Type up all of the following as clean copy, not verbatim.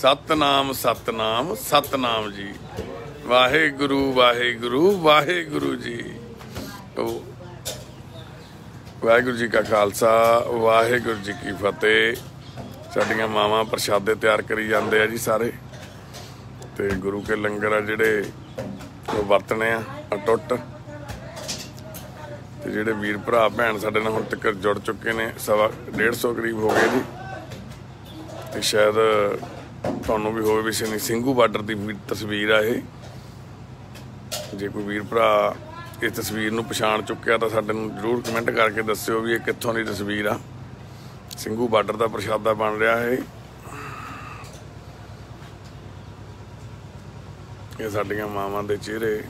सतनाम सतनाम सतनाम जी। वाहेगुरु वाहेगुरु वाहेगुरु जी। वाहेगुरु जी का खालसा वाहेगुरु जी की फतेह। साडियां मावां प्रशादे तैयार करी जाते हैं जी सारे, तो गुरु के लंगर आ जिहड़े वो वरतने अटुट। तो जिहड़े वीर भरा भैन साडे नाल हुण तक जुड़ चुके ने 150 करीब हो गए जी। तो शायद तुहानूं भी होवे भी सनी ਸਿੰਘੂ बार्डर की तस्वीर आ ये। जे कोई वीर भरा इस तस्वीर नूं पछाण चुक्या तो साडे नूं जरूर कमेंट करके दस्सिओ भी ये कित्थों की तस्वीर आ। ਸਿੰਘੂ बार्डर का प्रशादा बन रहा है। ये साडियां मावां दे चेहरे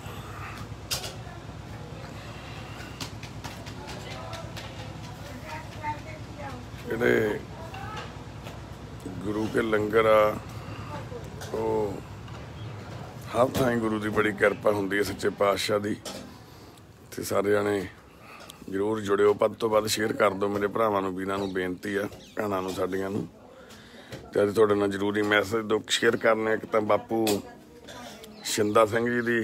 जिहड़े गुरु के लंगर आ वो हर थां गुरु की बड़ी किरपा हुंदी है सच्चे पातशाह दी। ते सारे जने जरूर जुड़िओ, वध तो वध शेयर कर दो मेरे भरावां नूं वीरां नूं बेनती आ, भैणां नूं साडियां नूं। ते अज तुहाडे नाल जरूरी मैसेज दो शेयर करने। एक तां बापू शिंदा सिंह जी की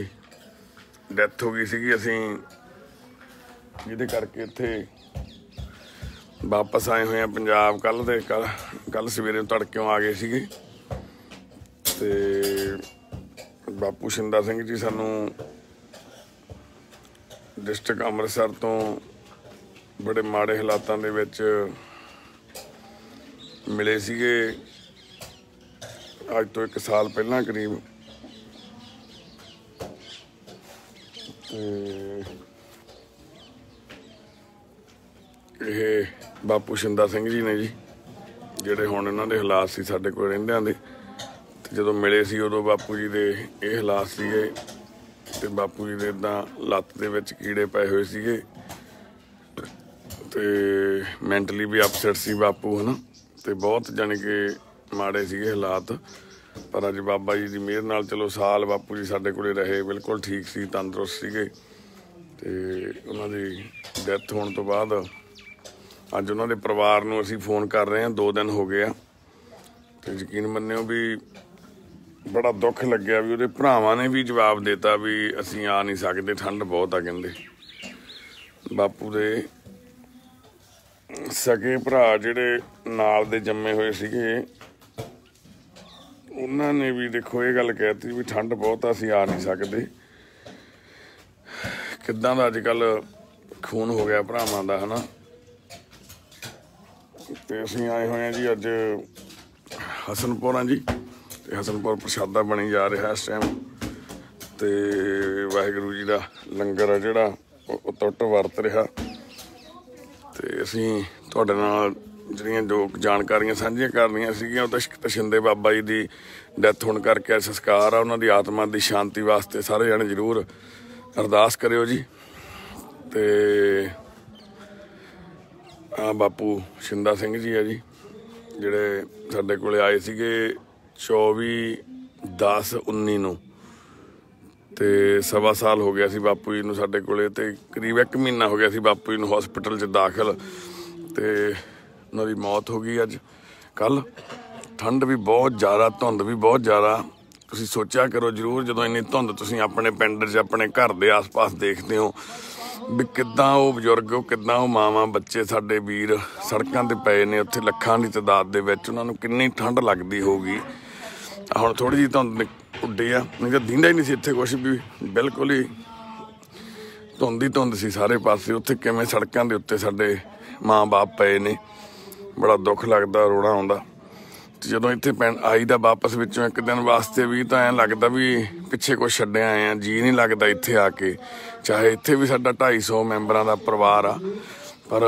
डैथ हो गई सी, असीं जिहदे करके इत्थे वापस आए हुए हैं पंजाब। कल सवेरे तड़क्यों आ गए सीगे। ते बापू शिंदा सिंह जी सानू डिस्ट्रिक्ट अमृतसर तो बड़े माड़े हालातां दे विच मिले सीगे अज तो 1 साल पहलां करीब। ये बापू शिंदा सिंह जी ने जी, जिहड़े हुण इन्हां दे हालात सी साडे कोल रहिंदिआं दे। ते जदों मिले सी उदों बापू जी दे ये हालात सीगे। ते बापू जी दे इदां लत्त दे विच कीड़े पए होए सीगे ते मैंटली भी अपसैट सी बापू, है ना। ते बहुत जाने कि माड़े सीगे हालात। पर अज बाबा जी की मेहर नाल चलो साल बापू जी साडे कोले रहे, बिल्कुल ठीक सी, तंदुरुस्त सीगे। ते उन्हां दी डैथ होण तो बाद अज उन्हां दे परिवार नूं असीं फोन कर रहे हैं, 2 दिन हो गए आ। ते यकीन मन्निओ भी बड़ा दुख लग्या भी उहदे भरावां ने भी जवाब देता भी असीं आ नहीं सकदे, ठंड बहुत आ कहंदे। बापू दे सगे भरा जिहड़े नाल दे जम्मे होए सीगे उन्हां ने भी देखो ये गल कहती भी ठंड बहुत आ, असीं आ नहीं सकदे। किद्दां दा अजकल खून हो गया भरावां दा, है ना। ते असीं आए होए जी अज हसनपुर हाँ जी। ते हसनपुर प्रशादा बनी जा रहा इस टाइम। ते वाहिगुरू जी का लंगर आ जिहड़ा वो टुट वरत रहा। ते असीं तुहाडे नाल जिहड़ियां जो जानकारियां साझियां करनियां सीगियां तो शिंदे बाबा जी की डैथ होने करके संस्कार आ, उन्हां दी आत्मा की शांति वास्ते सारे जने जरूर अरदास करियो जी। ते आ बापू शिंदा सिंह जी है जी, जिहड़े साडे कोले आए सीगे 24/10/19 नूं। ते 1.25 साल हो गया सी बापू जी नूं साडे कोले। ते करीब 1 महीना हो गया सी बापू जी नूं हॉस्पिटल च दाखिल। ते उन्हां दी मौत हो गई अज कल। ठंड भी बहुत ज़्यादा, धुंध भी बहुत ज़्यादा। तुसीं सोचा करो जरूर जदों इन्नी धुंध तुसीं अपने पिंड च अपने घर के आस पास देखते हो भी किद्दां वो बजुर्ग, किद्दां वो मावां बच्चे साडे वीर सड़कां ते पए ने उत्थे लखां दी तादाद दे विच। उन्हां नूं किन्नी ठंड लगदी होगी। हुण थोड़ी जी धुंध उड्डी आ, नहीं तो दींदा ही नहीं सी इत्थे कुछ भी, बिल्कुल ही धुंध सी सारे पासे। उत्थे किवें सड़कां दे उत्ते साडे माँ बाप पे ने, बड़ा दुख लगदा, रोना आउंदा। जदों इत्थे आई दा वापस विचों 1 दिन वास्ते भी तो ऐं लगदा भी पिछे कुछ छड्डे आए आ, जी नहीं लगदा इत्थे आके। चाहे इत्थे भी साडा 250 मैंबरां दा परिवार आ, पर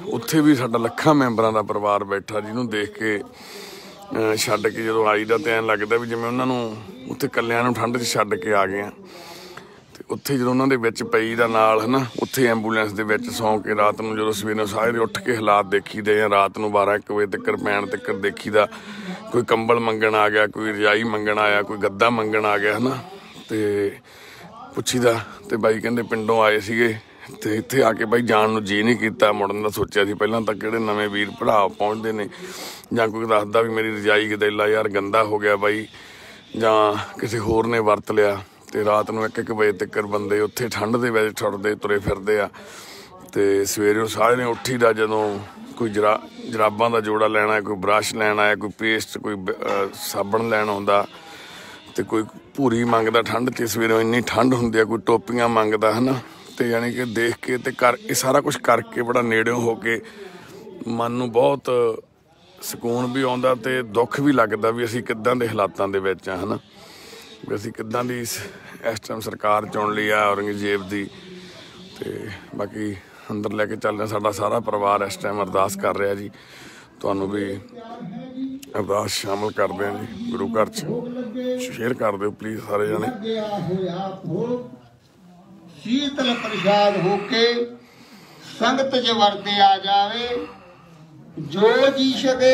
उत्थे भी साडा लखां मैंबरां दा परिवार बैठा, जिन्हों देख के छड्ड के जदों आई दा तो ऐं लगदा भी जिवें उन्हां नूं उत्थे कल्लिआं नूं ठंड च छड्ड के आ गए। उत्थे जो उन्होंने विच पई दा नाल, है ना, उत्थे एंबूलेंस दे विच सौ के रात नूं जो सवेरे सारे उठ के हालात देखी दे, रात नूं 12-1 बजे तक पैण तक देखी दा। कोई कंबल मंगण आ गया, कोई रजाई मंगण आया, कोई गद्दा मंगण आ गया, है ना। ते पुछी दा ते बाई कहंदे पिंडों आए सीगे ਤੇ ਇੱਥੇ ਆ ਕੇ ਬਾਈ ਜਾਣ ਨੂੰ ਜੀ ਨਹੀਂ ਕੀਤਾ, ਮੁੜਨ ਦਾ ਸੋਚਿਆ ਸੀ ਪਹਿਲਾਂ ਤਾਂ ਕਿਹੜੇ ਨਵੇਂ ਵੀਰ ਭਰਾ ਪਹੁੰਚਦੇ ਨੇ ਜਾਂ ਕੋਈ ਦੱਸਦਾ ਵੀ ਮੇਰੀ ਰਜਾਈ ਗਦੈਲਾ ਯਾਰ ਗੰਦਾ ਹੋ ਗਿਆ ਬਾਈ, ਜਾਂ ਕਿਸੇ ਹੋਰ ਨੇ ਵਰਤ ਲਿਆ। ਤੇ ਰਾਤ ਨੂੰ 1-1 ਵਜੇ ਤੱਕ ਬੰਦੇ ਉੱਥੇ ਠੰਡ ਦੇ ਵਿੱਚ ਠੁਰਦੇ ਤੁਰੇ ਫਿਰਦੇ ਆ। ਤੇ ਸਵੇਰੇ ਸਾਰੇ ਨੇ ਉੱਠੀਦਾ, ਜਦੋਂ ਕੋਈ ਜਰਾਬਾਂ ਦਾ ਜੋੜਾ ਲੈਣਾ, ਕੋਈ ਬਰੱਸ਼ ਲੈਣਾ ਹੈ, ਕੋਈ ਪੇਸਟ, ਕੋਈ ਸਾਬਣ ਲੈਣ ਆਉਂਦਾ, ਤੇ ਕੋਈ ਭੂਰੀ ਮੰਗਦਾ ਠੰਡ 'ਚ। ਸਵੇਰੇ ਇੰਨੀ ਠੰਡ ਹੁੰਦੀ ਆ, ਕੋਈ ਟੋਪੀਆਂ ਮੰਗਦਾ, ਹੈ ਨਾ। ਤੇ ਯਾਨੀ ਕਿ ਦੇਖ ਕੇ ਤੇ ਇਹ ਸਾਰਾ ਕੁਛ ਕਰਕੇ ਬੜਾ ਨੇੜਿਓਂ ਹੋ ਕੇ ਮਨ ਨੂੰ ਬਹੁਤ ਸਕੂਨ ਵੀ ਆਉਂਦਾ ਤੇ ਦੁੱਖ ਵੀ ਲੱਗਦਾ ਵੀ ਅਸੀਂ ਕਿੱਦਾਂ ਦੇ ਹਾਲਾਤਾਂ ਦੇ ਵਿੱਚ ਆ, ਹੈ ਨਾ। ਵੀ ਅਸੀਂ ਕਿੱਦਾਂ ਦੀ ਇਸ ਟਾਈਮ ਸਰਕਾਰ ਚੁਣ ਲਈ ਆ ਔਰੰਗਜ਼ੇਬ ਦੀ। ਤੇ ਬਾਕੀ ਅੰਦਰ ਲੈ ਕੇ ਚੱਲਦੇ ਸਾਡਾ ਸਾਰਾ ਪਰਿਵਾਰ ਇਸ ਟਾਈਮ ਅਰਦਾਸ ਕਰ ਰਿਹਾ ਜੀ। ਤੁਹਾਨੂੰ ਵੀ ਅਰਦਾਸ ਸ਼ਾਮਲ ਕਰਦੇ ਹਾਂ ਜੀ ਗੁਰੂ ਘਰ 'ਚ। ਸ਼ੇਅਰ ਕਰ ਦਿਓ ਪਲੀਜ਼ ਸਾਰੇ ਜਾਣੇ। शीतल प्रसाद होके संगत च वरत्या जावे, जो जी सके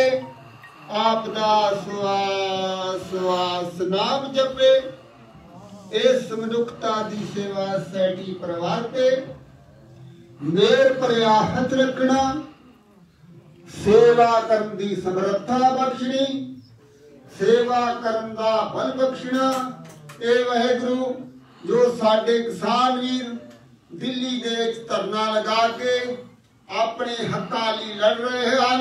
आपदा सवास सवास नाम जपे। इस मनुखता दी सेवा सैटी परिवार ते मेर भरिया हथ रखना, सेवा करन दी समर्था बख्शनी, सेवा करन दा बल बख्शना। ए वाहिगुरू जो साडे किसान वीर दिल्ली दे विच धरना लगा के अपने हक्कां लई लड़ रहे हैं,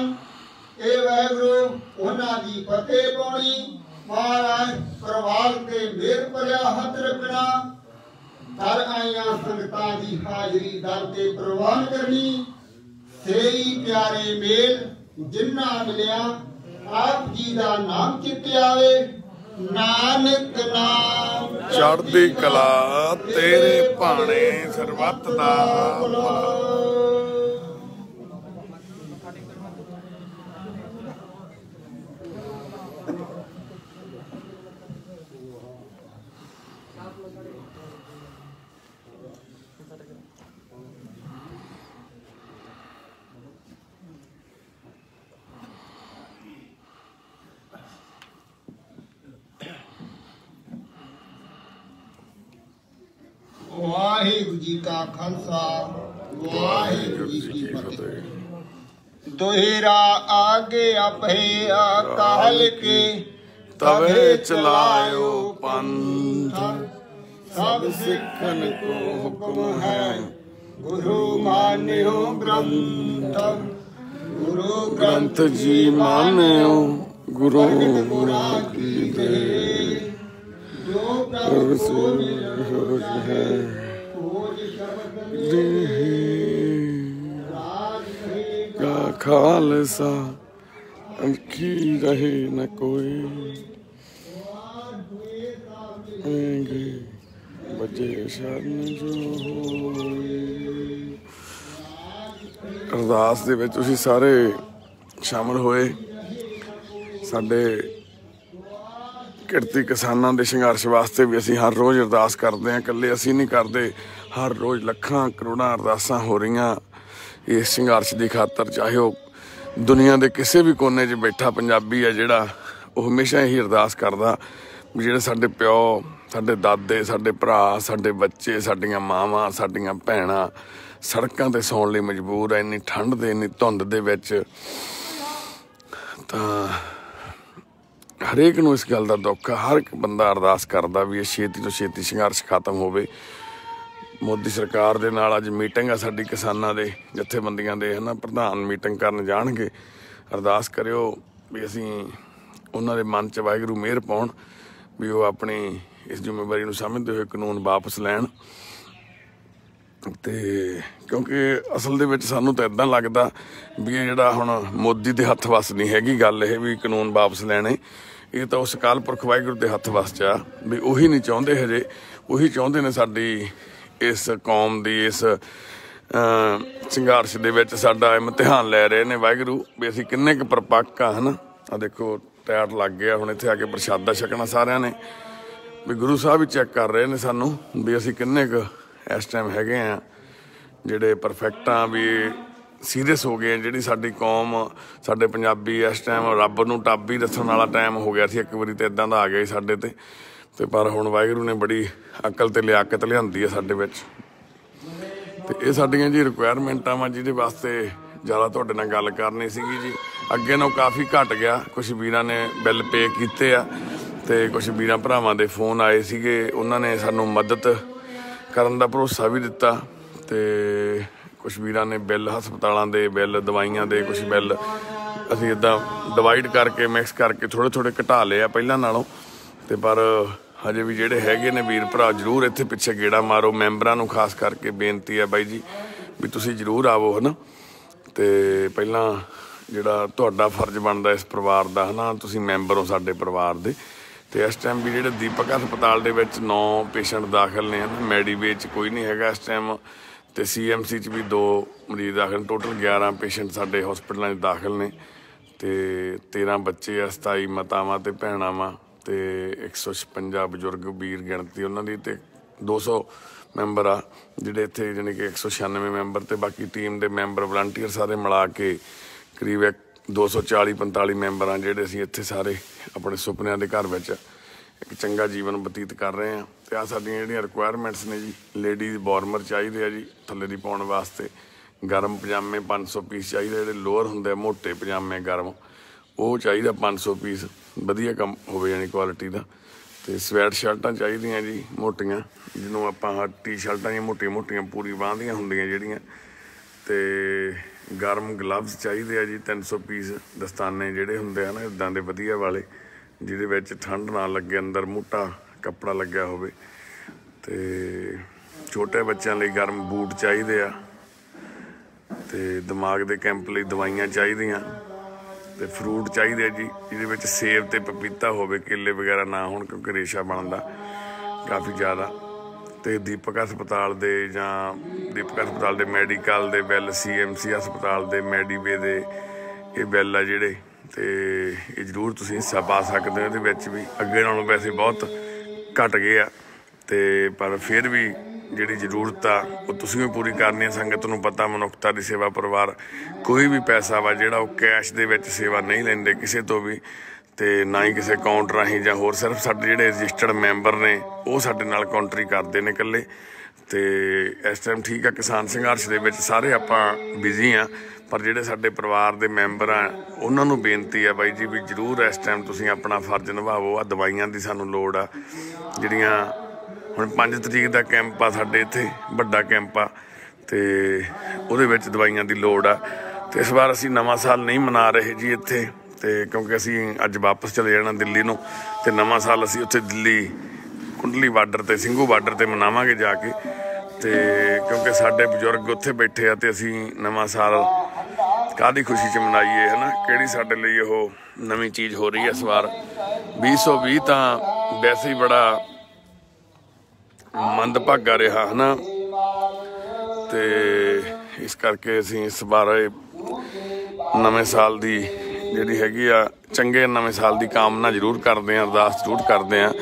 ए वाहिगुरू उन्हां दी फतेह पाउणी। महाराज परिवार ते मेहर भरिया हथ रखना, दर आईयां संगतां दी हाजरी दर ते प्रवान करनी। सेई प्यारे मेल जिन्ना मिलिया आप जी दा नाम चित्ते आवे, नानक नाम चढ़दी कला तेरे भाणे सरबत दा। वाहिगुरू जी का खालसा वाहिगुरू जी की फतेह। दोहरा आगे अपे अकाल के तवे चलायो पंथ, सब सिखन को हुक्म है गुरु मान्यो ग्रंथ। गुरु ग्रंथ जी मान्यो गुरु की दे। है का खालसा की रहे न कोई, बजे शरण जो अरदास दे विच तुसीं सारे शामिल होए। साडे किरती किसानां दे संघर्ष वास्ते भी असीं हर रोज़ अरदास करते हैं। इकल्ले असीं नहीं करते, हर रोज़ लखां करोड़ां अरदासां हो रहीआं इस संघर्ष की खातर। चाहे वह दुनिया के किसी भी कोने च बैठा पंजाबी है जिहड़ा, वो हमेशा यही अरदास करदा भी जिहड़े साडे प्यो, साडे दादे, साडे भरा, साडे बच्चे, साडियां मावां, साडियां भैणां सड़कां ते सौण लई मजबूर है इन्नी ठंड दे, इन्नी धुंद दे विच। तां हरेक नूं इस गल का दुख है। हर एक बंदा अरदास करदा भी छेती तो छेती संघर्ष खत्म होवे। मोदी सरकार दे नाल अज मीटिंग है साडी किसानां दे जथेबंदियां दे, है ना। प्रधान मीटिंग करन जाणगे। अरदास करियो भी असीं उन्हां दे मन च वाहिगुरू मेहर पाउण भी वो अपनी इस जिम्मेवारी नूं समझदे होए कानून वापस लैण। ते क्योंकि असल दे विच सानूं तां इदां लगदा भी ये जिहड़ा हुण मोदी दे हत्थ वस नहीं हैगी गल, ये भी कानून वापस लैणे। ये तो उस अकाल पुरख वाहिगुरू दे हत्थ वस च आ भी उही नहीं चाहुंदे, हजे उही चाहुंदे ने साडी इस कौम दी इस संघर्ष दे विच साडा इम्तिहान लै रहे ने वाहिगुरू भी असीं किन्ने क परपक्क आ, है ना। आ देखो टायर लग गया, हुण इत्थे आके प्रशादा छकना सारिਆਂ ने भी गुरु साहब ही चैक कर रहे ने सानू भी असीं किन्ने क इस टाइम हैगे आ ਜਿਹੜੇ परफेक्ट आ भी सीरीयस हो गए। ਜਿਹੜੀ ਸਾਡੀ कौम ਸਾਡੇ ਪੰਜਾਬੀ इस टाइम ਰੱਬ ਨੂੰ ਟਾਬੀ ਦੱਸਣ ਵਾਲਾ टाइम हो गया ਸੀ ਇੱਕ ਵਾਰੀ, ਤੇ ਇਦਾਂ ਦਾ आ गया ਸਾਡੇ ਤੇ ਪਰ ਹੁਣ ਵਾਹਿਗੁਰੂ ਨੇ ਬੜੀ ਅਕਲ ਤੇ ਲਿਆਕਤ ਲਿਆਂਦੀ ਹੈ ਸਾਡੇ ਵਿੱਚ। ਤੇ ਇਹ ਸਾਡੀਆਂ ਜੀ ਰਿਕੁਆਇਰਮੈਂਟਾਂ ਵਾ ਜਿਹਦੇ ਵਾਸਤੇ ਜ਼ਿਆਦਾ ਤੁਹਾਡੇ ਨਾਲ ਗੱਲ ਕਰਨੀ ਸੀਗੀ ਜੀ। ਅੱਗੇ ਨਾਲੋਂ ਕਾਫੀ ਘਟ ਗਿਆ, ਕੁਛ ਵੀਰਾਂ ਨੇ ਬਿੱਲ ਪੇ ਕੀਤੇ ਆ ਤੇ ਕੁਛ ਵੀਰਾਂ ਭਰਾਵਾਂ ਦੇ ਫੋਨ ਆਏ ਸੀਗੇ, ਉਹਨਾਂ ਨੇ ਸਾਨੂੰ ਮਦਦ ਕਰਨ ਦਾ ਭਰੋਸਾ ਵੀ ਦਿੱਤਾ ਤੇ ਕੁਛ ਵੀਰਾਂ ਨੇ ਬਿੱਲ ਹਸਪਤਾਲਾਂ ਦੇ ਬਿੱਲ, ਦਵਾਈਆਂ ਦੇ ਕੁਛ ਬਿੱਲ ਅਸੀਂ ਇੱਦਾਂ ਡਿਵਾਈਡ ਕਰਕੇ ਮਿਕਸ ਕਰਕੇ ਥੋੜ੍ਹੇ ਘਟਾ ਲਏ ਆ ਪਹਿਲਾਂ ਨਾਲੋਂ। ਤੇ ਪਰ ਹਜੇ ਵੀ ਜਿਹੜੇ ਹੈਗੇ ਨੇ ਵੀਰ ਭਰਾ ਜ਼ਰੂਰ ਇੱਥੇ ਪਿੱਛੇ ਗੇੜਾ ਮਾਰੋ। ਮੈਂਬਰਾਂ ਨੂੰ ਖਾਸ ਕਰਕੇ ਬੇਨਤੀ ਹੈ ਬਾਈ ਜੀ ਵੀ ਤੁਸੀਂ ਜ਼ਰੂਰ ਆਵੋ ਹੈ ਨਾ। ਤੇ ਪਹਿਲਾਂ ਜਿਹੜਾ ਤੁਹਾਡਾ ਫਰਜ਼ ਬਣਦਾ ਇਸ ਪਰਿਵਾਰ ਦਾ ਹੈ ਨਾ, ਤੁਸੀਂ ਮੈਂਬਰ ਹੋ ਸਾਡੇ ਪਰਿਵਾਰ ਦੇ। ਤੇ ਇਸ ਟਾਈਮ ਵੀ ਜਿਹੜੇ ਦੀਪਕ ਹਸਪਤਾਲ ਦੇ ਵਿੱਚ 9 ਪੇਸ਼ੈਂਟ ਦਾਖਲ ਨੇ, ਮੈਡੀਵੇ 'ਚ ਕੋਈ ਨਹੀਂ ਹੈਗਾ ਇਸ ਟਾਈਮ, ਤੇ CMC 'ਚ ਵੀ 2 ਮਰੀਜ਼ ਦਾਖਲ, ਟੋਟਲ 11 ਪੇਸ਼ੈਂਟ ਸਾਡੇ ਹਸਪਤਾਲਾਂ 'ਚ ਦਾਖਲ ਨੇ। ਤੇ 13 ਬੱਚੇ ਆ, 27 ਮਾਤਾਵਾਂ ਤੇ ਭੈਣਾਂ ਵਾ, ਤੇ 156 ਬਜ਼ੁਰਗ ਵੀਰ ਗਿਣਤੀ ਉਹਨਾਂ ਦੀ, ਤੇ 200 ਮੈਂਬਰ ਆ ਜਿਹੜੇ ਇੱਥੇ, ਜਾਣੀ ਕਿ 196 ਮੈਂਬਰ, ਤੇ ਬਾਕੀ ਟੀਮ ਦੇ ਮੈਂਬਰ ਵਲੰਟੀਅਰ ਸਾਰੇ ਮਿਲਾ ਕੇ ਕਰੀਬ 240-45 ਮੈਂਬਰ ਆ ਜਿਹੜੇ ਅਸੀਂ ਇੱਥੇ ਸਾਰੇ ਆਪਣੇ ਸੁਪਨਿਆਂ ਦੇ ਘਰ ਵਿੱਚ ਇੱਕ ਚੰਗਾ ਜੀਵਨ ਬਤੀਤ ਕਰ ਰਹੇ ਹਾਂ। ਤੇ ਆ ਸਾਡੀਆਂ ਜਿਹੜੀਆਂ ਰਿਕੁਆਇਰਮੈਂਟਸ ਨੇ ਜੀ, ਲੇਡੀਜ਼ ਵਾਰਮਰ ਚਾਹੀਦੇ ਆ ਜੀ ਥੱਲੇ ਦੀ ਪਾਉਣ ਵਾਸਤੇ, ਗਰਮ ਪਜਾਮੇ 500 ਪੀਸ ਚਾਹੀਦੇ, ਜਿਹੜੇ ਲੋਅਰ ਹੁੰਦੇ ਆ ਮੋਟੇ ਪਜਾਮੇ ਗਰਮ, ਉਹ ਚਾਹੀਦਾ 500 ਪੀਸ, ਵਧੀਆ ਕੰਮ ਹੋਵੇ ਜਾਣੀ ਕੁਆਲਿਟੀ ਦਾ। ਤੇ ਸਵੈਟ ਸ਼ਰਟਾਂ ਚਾਹੀਦੀਆਂ ਜੀ ਮੋਟੀਆਂ, ਜਿਹਨੂੰ ਆਪਾਂ ਟੀ-ਸ਼ਰਟਾਂ ਦੀਆਂ ਮੋਟੀਆਂ ਪੂਰੀ ਬਾਂਹ ਦੀਆਂ ਹੁੰਦੀਆਂ ਜਿਹੜੀਆਂ। ਤੇ ਗਰਮ ਗਲਵਜ਼ ਚਾਹੀਦੇ ਆ ਜੀ 300 ਪੀਸ, ਦਸਤਾਨੇ ਜਿਹੜੇ ਹੁੰਦੇ ਆ ਨਾ ਇੱਦਾਂ ਦੇ ਵਧੀਆ ਵਾਲੇ, ਜਿਹਦੇ ਵਿੱਚ ਠੰਡ ਨਾ ਲੱਗੇ, ਅੰਦਰ ਮੋਟਾ ਕੱਪੜਾ ਲੱਗਿਆ ਹੋਵੇ। ਤੇ ਛੋਟੇ ਬੱਚਿਆਂ ਲਈ ਗਰਮ ਬੂਟ ਚਾਹੀਦੇ ਆ। ਤੇ ਦਿਮਾਗ ਦੇ ਕੈਂਪ ਲਈ ਦਵਾਈਆਂ ਚਾਹੀਦੀਆਂ। ਤੇ ਫਰੂਟ ਚਾਹੀਦੇ ਆ ਜੀ, ਜਿਹਦੇ ਵਿੱਚ ਸੇਬ ਤੇ ਪਪੀਤਾ ਹੋਵੇ, ਕੇਲੇ ਵਗੈਰਾ ਨਾ ਹੋਣ ਕਿਉਂਕਿ ਰੇਸ਼ਾ ਬਣਦਾ ਕਾਫੀ ਜ਼ਿਆਦਾ। ਤੇ ਦੀਪਕ ਹਸਪਤਾਲ ਦੇ ਜਾਂ ਦੀਪਕ ਹਸਪਤਾਲ ਦੇ ਮੈਡੀਕਲ ਦੇ ਬਿੱਲ, CMC ਹਸਪਤਾਲ ਦੇ ਮੈਡੀਵੇ ਦੇ ਇਹ ਬਿੱਲ ਆ ਜਿਹੜੇ, ਤੇ ਇਹ ਜ਼ਰੂਰ ਤੁਸੀਂ ਹਿੱਸਾ ਪਾ ਸਕਦੇ ਹੋ ਇਹਦੇ ਵਿੱਚ ਵੀ। ਅੱਗੇ ਨਾਲੋਂ ਵੈਸੇ ਬਹੁਤ ਘਟ ਗਏ ਆ, ਤੇ ਪਰ ਫਿਰ ਵੀ ਜਿਹੜੀ ਜ਼ਰੂਰਤ ਆ ਉਹ ਤੁਸੀਂ ਵੀ ਪੂਰੀ ਕਰਨੀ ਹੈ। ਸੰਗਤ ਨੂੰ ਪਤਾ ਮਨੁੱਖਤਾ ਦੀ ਸੇਵਾ ਪਰਿਵਾਰ ਕੋਈ ਵੀ ਪੈਸਾ ਵਾ ਜਿਹੜਾ ਉਹ ਕੈਸ਼ ਦੇ ਵਿੱਚ ਸੇਵਾ ਨਹੀਂ ਲੈਂਦੇ ਕਿਸੇ ਤੋਂ ਵੀ, ਤੇ ਨਾ ਹੀ ਕਿਸੇ ਅਕਾਊਂਟ ਰਾਹੀਂ ਜਾਂ ਹੋਰ। ਸਿਰਫ ਸਾਡੇ ਜਿਹੜੇ ਰਜਿਸਟਰਡ ਮੈਂਬਰ ਨੇ ਉਹ ਸਾਡੇ ਨਾਲ ਕਾਉਂਟਰੀ ਕਰਦੇ ਨੇ ਇਕੱਲੇ। ਤੇ ਇਸ ਟਾਈਮ ਠੀਕ ਆ, ਕਿਸਾਨ ਸੰਘਰਸ਼ ਦੇ ਵਿੱਚ ਸਾਰੇ ਆਪਾਂ ਬਿਜ਼ੀ ਆ, ਪਰ ਜਿਹੜੇ ਸਾਡੇ ਪਰਿਵਾਰ ਦੇ ਮੈਂਬਰ ਆ ਉਹਨਾਂ ਨੂੰ ਬੇਨਤੀ ਆ ਬਾਈ ਜੀ ਵੀ ਜ਼ਰੂਰ ਇਸ ਟਾਈਮ ਤੁਸੀਂ ਆਪਣਾ ਫਰਜ਼ ਨਿਭਾਵੋ। ਆ ਦਵਾਈਆਂ ਦੀ ਸਾਨੂੰ ਲੋੜ ਆ, ਜਿਹੜੀਆਂ ਹੁਣ 5 ਤਰੀਕ ਦਾ ਕੈਂਪ ਆ ਸਾਡੇ ਇੱਥੇ, ਵੱਡਾ ਕੈਂਪ ਆ, ਤੇ ਉਹਦੇ ਵਿੱਚ ਦਵਾਈਆਂ ਦੀ ਲੋੜ ਆ। ਤੇ ਇਸ ਵਾਰ ਅਸੀਂ ਨਵਾਂ ਸਾਲ ਨਹੀਂ ਮਨਾ ਰਹੇ ਜੀ ਇੱਥੇ, ਤੇ ਕਿਉਂਕਿ ਅਸੀਂ ਅੱਜ ਵਾਪਸ ਚਲੇ ਜਾਣਾ ਦਿੱਲੀ ਨੂੰ, ਤੇ ਨਵਾਂ ਸਾਲ ਅਸੀਂ ਉੱਥੇ ਦਿੱਲੀ ਕੁੰਡਲੀ ਬਾਰਡਰ ਤੇ ਸਿੰਘੂ ਬਾਰਡਰ ਤੇ ਮਨਾਵਾਂਗੇ ਜਾ ਕੇ। ਤੇ ਕਿਉਂਕਿ ਸਾਡੇ ਬਜ਼ੁਰਗ ਉੱਥੇ ਬੈਠੇ ਆ, ਤੇ ਅਸੀਂ ਨਵਾਂ ਸਾਲ ਕਾਹਦੀ ਖੁਸ਼ੀ 'ਚ ਮਨਾਈਏ ਹੈ ਨਾ, ਕਿਹੜੀ ਸਾਡੇ ਲਈ ਉਹ ਨਵੀਂ ਚੀਜ਼ ਹੋ ਰਹੀ ਹੈ ਇਸ ਵਾਰ। 2020 ਤਾਂ ਵੈਸੇ ਹੀ ਬੜਾ ਮੰਦਭਾਗਾ ਰਿਹਾ ਹੈ ਨਾ, ਤੇ ਇਸ ਕਰਕੇ ਅਸੀਂ ਇਸ ਵਾਰ ਨਵੇਂ ਸਾਲ ਦੀ ਜਿਹੜੀ ਹੈਗੀ ਆ, ਚੰਗੇ ਨਵੇਂ ਸਾਲ ਦੀ ਕਾਮਨਾ ਜ਼ਰੂਰ ਕਰਦੇ ਹਾਂ, ਅਰਦਾਸ ਜ਼ਰੂਰ ਕਰਦੇ ਹਾਂ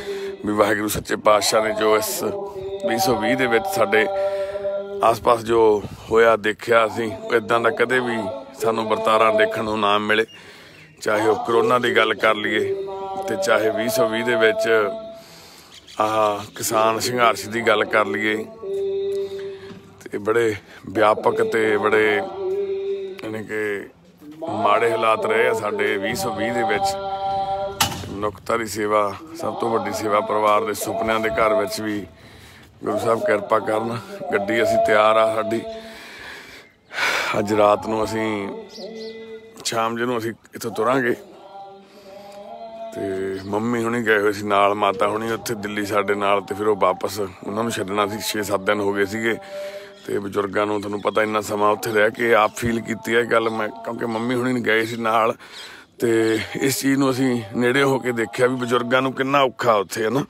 ਵੀ ਵਾਹਿਗੁਰੂ ਸੱਚੇ ਪਾਤਸ਼ਾਹ ਨੇ ਜੋ ਇਸ 2020 ਦੇ ਵਿੱਚ ਸਾਡੇ ਆਸ-ਪਾਸ ਜੋ ਹੋਇਆ ਦੇਖਿਆ, ਅਸੀਂ ਇੱਦਾਂ ਦਾ ਕਦੇ ਵੀ ਸਾਨੂੰ ਵਰਤਾਰਾ ਦੇਖਣ ਨੂੰ ਨਾ ਮਿਲੇ। ਚਾਹੇ ਉਹ ਕਰੋਨਾ ਦੀ ਗੱਲ ਕਰ ਲਈਏ, ਤੇ ਚਾਹੇ 2020 ਦੇ ਵਿੱਚ ਆਹ ਕਿਸਾਨ ਸੰਘਰਸ਼ ਦੀ ਗੱਲ ਕਰ ਲਈਏ, ਤੇ ਬੜੇ ਵਿਆਪਕ ਤੇ ਬੜੇ ਯਾਨੀ ਕਿ ਮਾੜੇ ਹਾਲਾਤ ਰਹੇ ਆ ਸਾਡੇ 2020 ਦੇ ਵਿੱਚ। ਮਨੁੱਖਤਾ ਦੀ ਸੇਵਾ ਸਭ ਤੋਂ ਵੱਡੀ ਸੇਵਾ, ਪਰਿਵਾਰ ਦੇ ਸੁਪਨਿਆਂ ਦੇ ਘਰ ਵਿੱਚ ਵੀ ਗੁਰੂ ਸਾਹਿਬ ਕਿਰਪਾ ਕਰਨ। ਗੱਡੀ ਅਸੀਂ ਤਿਆਰ ਆ ਸਾਡੀ, ਅੱਜ ਰਾਤ ਨੂੰ ਅਸੀਂ ਸ਼ਾਮ ਜਿਹਨੂੰ ਅਸੀਂ ਇੱਥੋਂ ਤੁਰਾਂਗੇ। ਤੇ ਮੰਮੀ ਹੁਣੀ ਗਏ ਹੋਏ ਸੀ ਨਾਲ, ਮਾਤਾ ਹੁਣੀ ਉੱਥੇ ਦਿੱਲੀ ਸਾਡੇ ਨਾਲ, ਤੇ ਫਿਰ ਉਹ ਵਾਪਸ ਉਹਨਾਂ ਨੂੰ ਛੱਡਣਾ ਸੀ। 6-7 ਦਿਨ ਹੋ ਗਏ ਸੀਗੇ, ਤੇ ਬਜ਼ੁਰਗਾਂ ਨੂੰ ਤੁਹਾਨੂੰ ਪਤਾ ਇੰਨਾ ਸਮਾਂ ਉੱਥੇ ਰਹਿ ਕੇ ਆਪ ਫੀਲ ਕੀਤੀ ਹੈ ਗੱਲ ਮੈਂ, ਕਿਉਂਕਿ ਮੰਮੀ ਹੁਣੀ ਗਏ ਸੀ ਨਾਲ। ਤੇ ਇਸ ਚੀਜ਼ ਨੂੰ ਅਸੀਂ ਨੇੜੇ ਹੋ ਕੇ ਦੇਖਿਆ ਵੀ ਬਜ਼ੁਰਗਾਂ ਨੂੰ ਕਿੰਨਾ ਔਖਾ ਉੱਥੇ ਹੈ ਨਾ।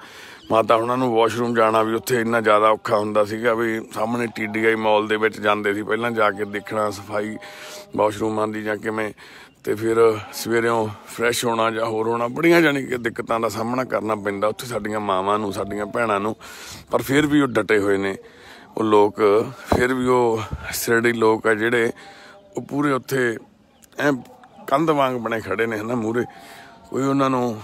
ਮਾਤਾ ਹੁਣਾਂ ਨੂੰ ਵਾਸ਼ਰੂਮ ਜਾਣਾ ਵੀ ਉੱਥੇ ਇੰਨਾ ਜ਼ਿਆਦਾ ਔਖਾ ਹੁੰਦਾ ਸੀਗਾ ਵੀ ਸਾਹਮਣੇ TDI ਮਾਲ ਦੇ ਵਿੱਚ ਜਾਂਦੇ ਸੀ ਪਹਿਲਾਂ ਜਾ ਕੇ ਦੇਖਣਾ ਸਫਾਈ ਵਾਸ਼ਰੂਮਾਂ ਦੀ ਜਾਂ ਕਿਵੇਂ, ਤੇ ਫਿਰ ਸਵੇਰਿਓਂ ਫਰੈਸ਼ ਹੋਣਾ ਜਾਂ ਹੋਰ ਹੋਣਾ, ਬੜੀਆਂ ਜਾਣੀ ਕਿ ਦਿੱਕਤਾਂ ਦਾ ਸਾਹਮਣਾ ਕਰਨਾ ਪੈਂਦਾ ਉੱਥੇ ਸਾਡੀਆਂ ਮਾਵਾਂ ਨੂੰ, ਸਾਡੀਆਂ ਭੈਣਾਂ ਨੂੰ। ਪਰ ਫਿਰ ਵੀ ਉਹ ਡਟੇ ਹੋਏ ਨੇ ਉਹ ਲੋਕ, ਫਿਰ ਵੀ ਉਹ ਸਿਰੜੀ ਲੋਕ ਆ ਜਿਹੜੇ ਉਹ ਪੂਰੇ ਉੱਥੇ ਐ ਕੰਧ ਵਾਂਗ ਬਣੇ ਖੜੇ ਨੇ ਹੈ ਨਾ ਮੂਹਰੇ। ਕੋਈ ਉਹਨਾਂ ਨੂੰ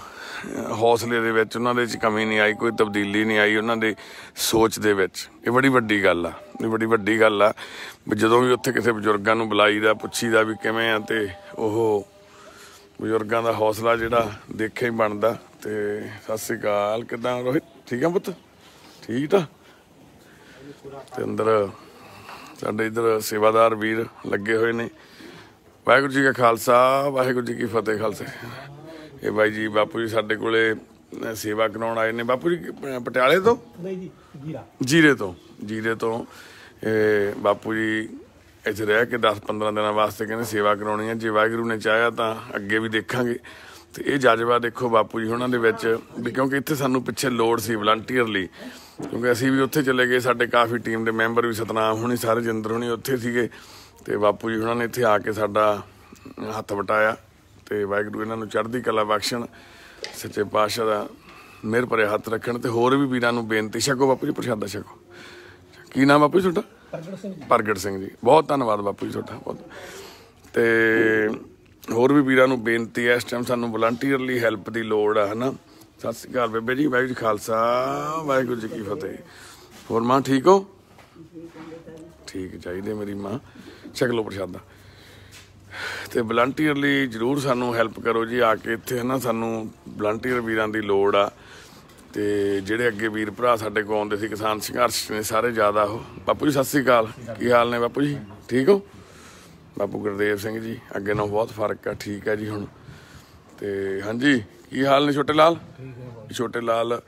ਹੌਸਲੇ ਦੇ ਵਿੱਚ ਉਹਨਾਂ ਦੇ 'ਚ ਕਮੀ ਨਹੀਂ ਆਈ, ਕੋਈ ਤਬਦੀਲੀ ਨਹੀਂ ਆਈ ਉਹਨਾਂ ਦੀ ਸੋਚ ਦੇ ਵਿੱਚ। ਇਹ ਬੜੀ ਵੱਡੀ ਗੱਲ ਆ बड़ी वड्डी गल आ भी जदों भी उत्थे किसी बजुर्गां नूं बुलाईदा पुछीदा भी किवें आ ते ओह बजुर्गां दा हौसला जिहड़ा देखिया ही बनदा। ते सत श्री अकाल, किदां रोहित? ठीक है पुत्त? ठीक आ। ते अंदर साडे इधर सेवादार वीर लगे हुए ने। वाहिगुरू जी का खालसा वाहिगुरू जी की फतेह। खालसा ये बाई जी बापू जी साडे कोले सेवा कराउण आए ने। बापू जी पटियाले तो? जीरे तो बापू जी इत्थे रह के 10-15 दिनों वास्ते कहते सेवा कराउणी है। जे वाहिगुरू ने चाਹਿਆ ਤਾਂ ਅੱਗੇ भी देखांगे। तो ये जज्बा देखो बापू जी होना दे विच भी, क्योंकि इत्थे सानू पिछे लोड़ सी वलंटीयर लई, क्योंकि असीं भी उत्थे चले गए, साडे काफ़ी टीम दे मैंबर भी सतनाम होनी सारे जिंदर होनी उत्थे सीगे। ते बापू जी होना ने इत्थे आके साडा हत्थ वटाया। ते वाहिगुरू इन्हां नूं चढ़दी कला बख्शण, सच्चे पातशाह दा मेहर भरे हत्थ रखण। ते होर भी वीरां नूं बेनती, छको बापू जी प्रशादा छको। की नाम बापू जी तुहाडा? प्रगट सिंह जी, बहुत धन्नवाद बापू जी तुहाडा बहुत। ते होर भी वीरां नूं बेनती है, इस टाइम सानूं वलंटीयर लई हैल्प की लोड़ है ना। सत श्री अकाल बेबे जी, वाहिगुरू जी खालसा वाहिगुरू जी की फतेह। होर मां ठीक हो? ठीक चाहिए मेरी मां, छक लो प्रशादा। तो वलंटीयर लई जरूर सानूं हैल्प करो जी आके इत्थे है ना, सानूं वलंटीयर वीरां दी लोड़ आ। ते जिहड़े अगे वीर भरा साडे कोल आउंदे सी किसान संघर्ष ने सारे ज़्यादा हो। बापू जी सत श्री अकाल, की हाल ने बापू जी? ठीक हो? बापू गुरदेव सिंह जी अगे नालों बहुत फर्क है, ठीक है जी हुण। ते हाँ जी, की हाल ने छोटे लाल? छोटे लाल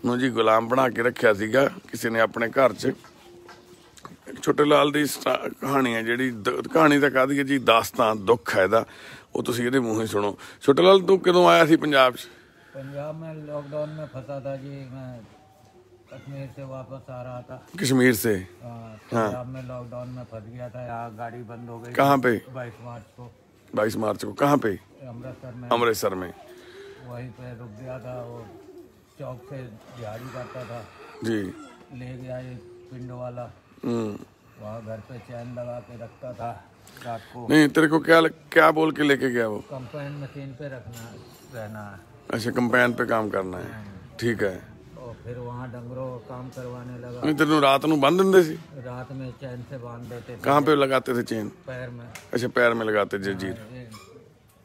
नूं जी गुलाम बना के रखिया सीगा किसी ने अपने घर च। छोटे लाल दी कहानी है जिहड़ी, कहानी तां काहदी है जी, दास्तान दुख है इहदा, वो तुसीं इहदे मूंहों ही सुणो। छोटे लाल तू कदों आया सी पंजाब च? पंजाब में लॉकडाउन में फंसा था जी, मैं कश्मीर से वापस आ रहा था। कश्मीर से? पंजाब में लॉकडाउन में फंस गया था, यहाँ गाड़ी बंद हो गई। कहाँ पे? 22 मार्च को। 22 मार्च को कहाँ पे? अमृतसर में। अमृतसर में वहीं पे रुक गया था। वो चौक से दिहाड़ी करता था जी, ले गया ये पिंड वाला, वहाँ घर पे चैन लगा के रखता था रात को। नहीं तेरे को क्या क्या बोल के लेके गया वो? कंपाइन मशीन पे रहना है। अच्छा, कंपाइन पे काम करना है, ठीक है। और फिर वहाँ डंगरों का काम करवाने लगा। नहीं तेनों रात नूं बांध दिंदे सी? रात में चैन से बांध देते थे। कहाँ पे लगाते थे चेन? पैर में। अच्छा, पैर में लगाते जंजीर।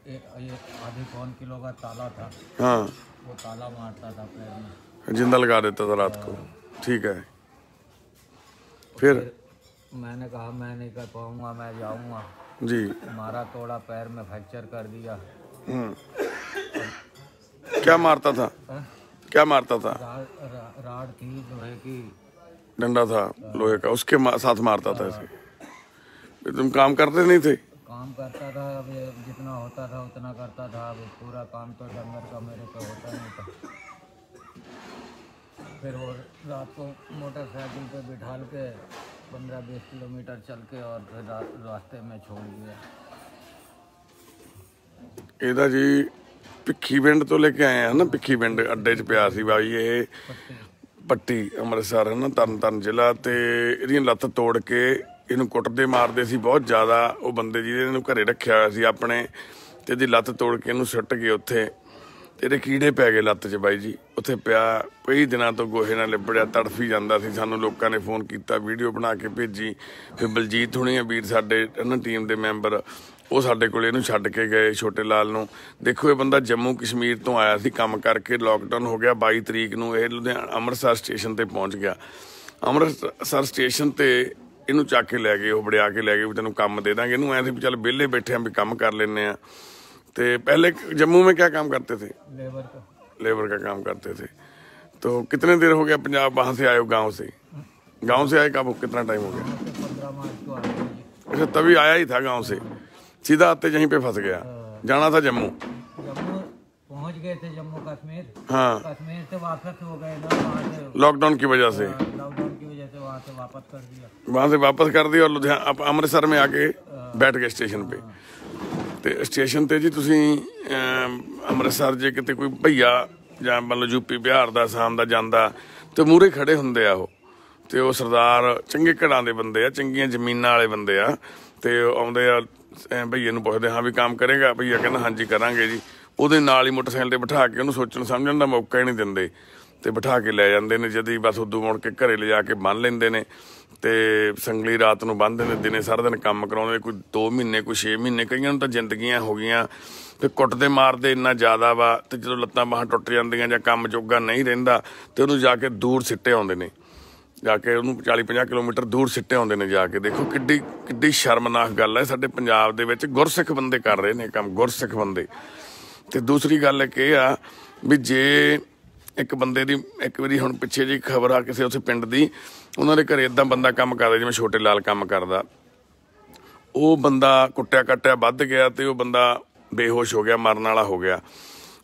ये आधे पौन किलो का ताला था, हाँ, वो ताला मारता था पैर में, जिंदा लगा देता था रात को, ठीक है। फिर मैंने कहा मैं नहीं कर पाऊंगा, मैं जाऊंगा जी। मारा तोड़ा, पैर में फ्रैक्चर कर दिया। क्या मारता था? क्या मारता था? राड थी लोहे की, डंडा था लोहे का, उसके साथ मारता था ऐसे। तुम काम करते नहीं थे? काम करता था, अब जितना होता था उतना करता था। अब पूरा काम तो डंगर का मेरे पे होता नहीं था। फिर वो रात को मोटरसाइकिल पे बिठा के 15-20 किलोमीटर चल के और फिर रास्ते में छोड़ दिया। ਇਹਦਾ ਜੀ ਭਿੱਖੀ ਪਿੰਡ ਤੋਂ ਲੈ ਕੇ ਆਏ ਆ ਨਾ, ਭਿੱਖੀ ਪਿੰਡ ਅੱਡੇ 'ਚ ਪਿਆ ਸੀ ਬਾਈ ਇਹ ਪੱਟੀ, ਅੰਮ੍ਰਿਤਸਰ ਹੈ ਨਾ, ਤਰਨਤਾਰਨ ਜ਼ਿਲ੍ਹਾ। ਤੇ ਇਹਦੀਆਂ ਲੱਤ ਤੋੜ ਕੇ ਇਹਨੂੰ ਕੁੱਟਦੇ ਮਾਰਦੇ ਸੀ ਬਹੁਤ ਜ਼ਿਆਦਾ। ਉਹ ਬੰਦੇ ਜਿਹਨੇ ਇਹਨੂੰ ਘਰੇ ਰੱਖਿਆ ਹੋਇਆ ਸੀ ਆਪਣੇ, ਤੇ ਇਹਦੀ ਲੱਤ ਤੋੜ ਕੇ ਇਹਨੂੰ ਸੁੱਟ ਗਏ ਉੱਥੇ। ਤੇ ਇਹਦੇ ਕੀੜੇ ਪੈ ਗਏ ਲੱਤ 'ਚ ਬਾਈ ਜੀ। ਉੱਥੇ ਪਿਆ ਕਈ ਦਿਨਾਂ ਤੋਂ ਗੋਹੇ ਨਾਲ ਲਿਬੜਿਆ, ਤੜਫੀ ਜਾਂਦਾ ਸੀ। ਸਾਨੂੰ ਲੋਕਾਂ ਨੇ ਫੋਨ ਕੀਤਾ, ਵੀਡੀਓ ਬਣਾ ਕੇ ਭੇਜੀ। ਫਿਰ ਬਲਜੀਤ ਹੋਣੀ ਆ ਵੀਰ ਸਾਡੇ ਇਹਨਾਂ ਟੀਮ ਦੇ ਮੈਂਬਰ, ਉਹ ਸਾਡੇ ਕੋਲ ਇਹਨੂੰ ਛੱਡ ਕੇ ਗਏ ਛੋਟੇ ਲਾਲ ਨੂੰ। ਦੇਖੋ ਇਹ ਬੰਦਾ ਜੰਮੂ ਕਸ਼ਮੀਰ ਤੋਂ ਆਇਆ ਸੀ ਕੰਮ ਕਰਕੇ, ਲੋਕਡਾਊਨ ਹੋ ਗਿਆ 22 ਤਰੀਕ ਨੂੰ ਇਹ ਲੁਧਿਆਣਾ ਅੰਮ੍ਰਿਤਸਰ ਸਟੇਸ਼ਨ ਤੇ ਪਹੁੰਚ ਗਿਆ। ਅੰਮ੍ਰਿਤਸਰ ਸਟੇਸ਼ਨ ਤੇ ਇਹਨੂੰ ਚੱਕ ਕੇ ਲੈ ਗਏ, ਉਹ ਵੜਿਆ ਕੇ ਲੈ ਗਏ ਵੀ ਤੈਨੂੰ ਕੰਮ ਦੇ ਦਾਂਗੇ। ਇਹਨੂੰ ਐਂ ਸੀ ਵੀ ਚੱਲ ਵਿਹਲੇ ਬੈਠੇ ਆ ਵੀ ਕੰਮ ਕਰ ਲੈਂਦੇ ਆ। तो पहले जम्मू में क्या काम करते थे? लेबर का काम करते थे। तो कितने देर हो गया पंजाब वहाँ से आए हो? गांव से आए कब, कितना टाइम हो गया? 15 मार्च को आए। अच्छा, तभी आया ही था गांव से, सीधा आते यहीं पे फंस गया। जाना था जम्मू पहुँच गए थे, जम्मू कश्मीर। हाँ, कश्मीर से वापस हो गए ना, वहाँ से लॉकडाउन की वजह से। लॉकडाउन की वजह से वहाँ से वापस कर दिया। वहाँ से वापस कर दिया और लुधियाना अमृतसर में आके बैठ गए स्टेशन पे। ਤੇ ਸਟੇਸ਼ਨ ਤੇ ਜੀ ਤੁਸੀਂ ਅੰਮ੍ਰਿਤਸਰ ਜੇ ਕਿਤੇ ਕੋਈ ਭਈਆ ਜਾਂ ਮਤਲਬ ਯੂਪੀ ਬਿਹਾਰ ਦਾ ਆਸਾਮ ਦਾ ਜਾਂਦਾ ਤੇ ਮੂਹਰੇ ਖੜੇ ਹੁੰਦੇ ਆ ਉਹ, ਤੇ ਉਹ ਸਰਦਾਰ ਚੰਗੇ ਘਰਾਂ ਦੇ ਬੰਦੇ ਆ, ਚੰਗੀਆਂ ਜ਼ਮੀਨਾਂ ਵਾਲੇ ਬੰਦੇ ਆ। ਤੇ ਆਉਂਦੇ ਆ ਭਈਏ ਨੂੰ ਪੁੱਛਦੇ, ਹਾਂ ਵੀ ਕੰਮ ਕਰੇਗਾ? ਭਈਆ ਕਹਿੰਦਾ ਹਾਂਜੀ ਕਰਾਂਗੇ ਜੀ। ਉਹਦੇ ਨਾਲ ਹੀ ਮੋਟਰਸਾਈਕਲ ਤੇ ਬਿਠਾ ਕੇ ਉਹਨੂੰ ਸੋਚਣ ਸਮਝਣ ਦਾ ਮੌਕਾ ਹੀ ਨਹੀਂ ਦਿੰਦੇ ਤੇ ਬਿਠਾ ਕੇ ਲੈ ਜਾਂਦੇ ਨੇ। ਜਦ ਹੀ ਬਸ ਉਦੋਂ ਮੁੜ ਕੇ ਘਰੇ ਲਿਜਾ ਕੇ ਬੰਨ੍ਹ ਲੈਂਦੇ ਨੇ। ਤੇ ਸੰਗਲੀ ਰਾਤ ਨੂੰ ਬੰਨ੍ਹਦੇ ਨੇ, ਦਿਨੇ ਸਾਰਾ ਦਿਨ ਕੰਮ ਕਰਾਉਂਦੇ, ਕੋਈ 2 ਮਹੀਨੇ ਕੋਈ 6 ਮਹੀਨੇ, ਕਈਆਂ ਨੂੰ ਤਾਂ ਜ਼ਿੰਦਗੀਆਂ ਹੋ ਗਈਆਂ। ਤੇ ਕੁੱਟਦੇ ਮਾਰਦੇ ਇੰਨਾ ਜ਼ਿਆਦਾ ਵਾ, ਤੇ ਜਦੋਂ ਲੱਤਾਂ ਬਾਹਾਂ ਟੁੱਟ ਜਾਂਦੀਆਂ ਜਾਂ ਕੰਮ ਜੋਗਾ ਨਹੀਂ ਰਹਿੰਦਾ ਤੇ ਉਹਨੂੰ ਜਾ ਕੇ ਦੂਰ ਸਿੱਟੇ ਆਉਂਦੇ ਨੇ, ਜਾ ਕੇ ਉਹਨੂੰ 40-50 ਕਿਲੋਮੀਟਰ ਦੂਰ ਸਿੱਟੇ ਆਉਂਦੇ ਨੇ ਜਾ ਕੇ। ਦੇਖੋ ਕਿੱਡੀ ਸ਼ਰਮਨਾਕ ਗੱਲ ਹੈ, ਸਾਡੇ ਪੰਜਾਬ ਦੇ ਵਿੱਚ ਗੁਰਸਿੱਖ ਬੰਦੇ ਕਰ ਰਹੇ ਨੇ ਕੰਮ, ਗੁਰਸਿੱਖ ਬੰਦੇ। ਤੇ ਦੂਸਰੀ ਗੱਲ ਇੱਕ ਇਹ ਆ ਵੀ ਜੇ ਇੱਕ ਬੰਦੇ ਦੀ ਇੱਕ ਵਾਰੀ ਹੁਣ ਪਿੱਛੇ ਜਿਹੀ ਖਬਰ ਆ ਕਿਸੇ ਉੱਥੇ ਪਿੰਡ ਦੀ, ਉਹਨਾਂ ਦੇ ਘਰੇ ਇੱਦਾਂ ਬੰਦਾ ਕੰਮ ਕਰਦਾ ਜਿਵੇਂ ਛੋਟੇ ਲਾਲ ਕੰਮ ਕਰਦਾ, ਉਹ ਬੰਦਾ ਕੁੱਟਿਆ ਕੱਟਿਆ ਵੱਧ ਗਿਆ ਤੇ ਉਹ ਬੰਦਾ ਬੇਹੋਸ਼ ਹੋ ਗਿਆ, ਮਰਨ ਵਾਲਾ ਹੋ ਗਿਆ।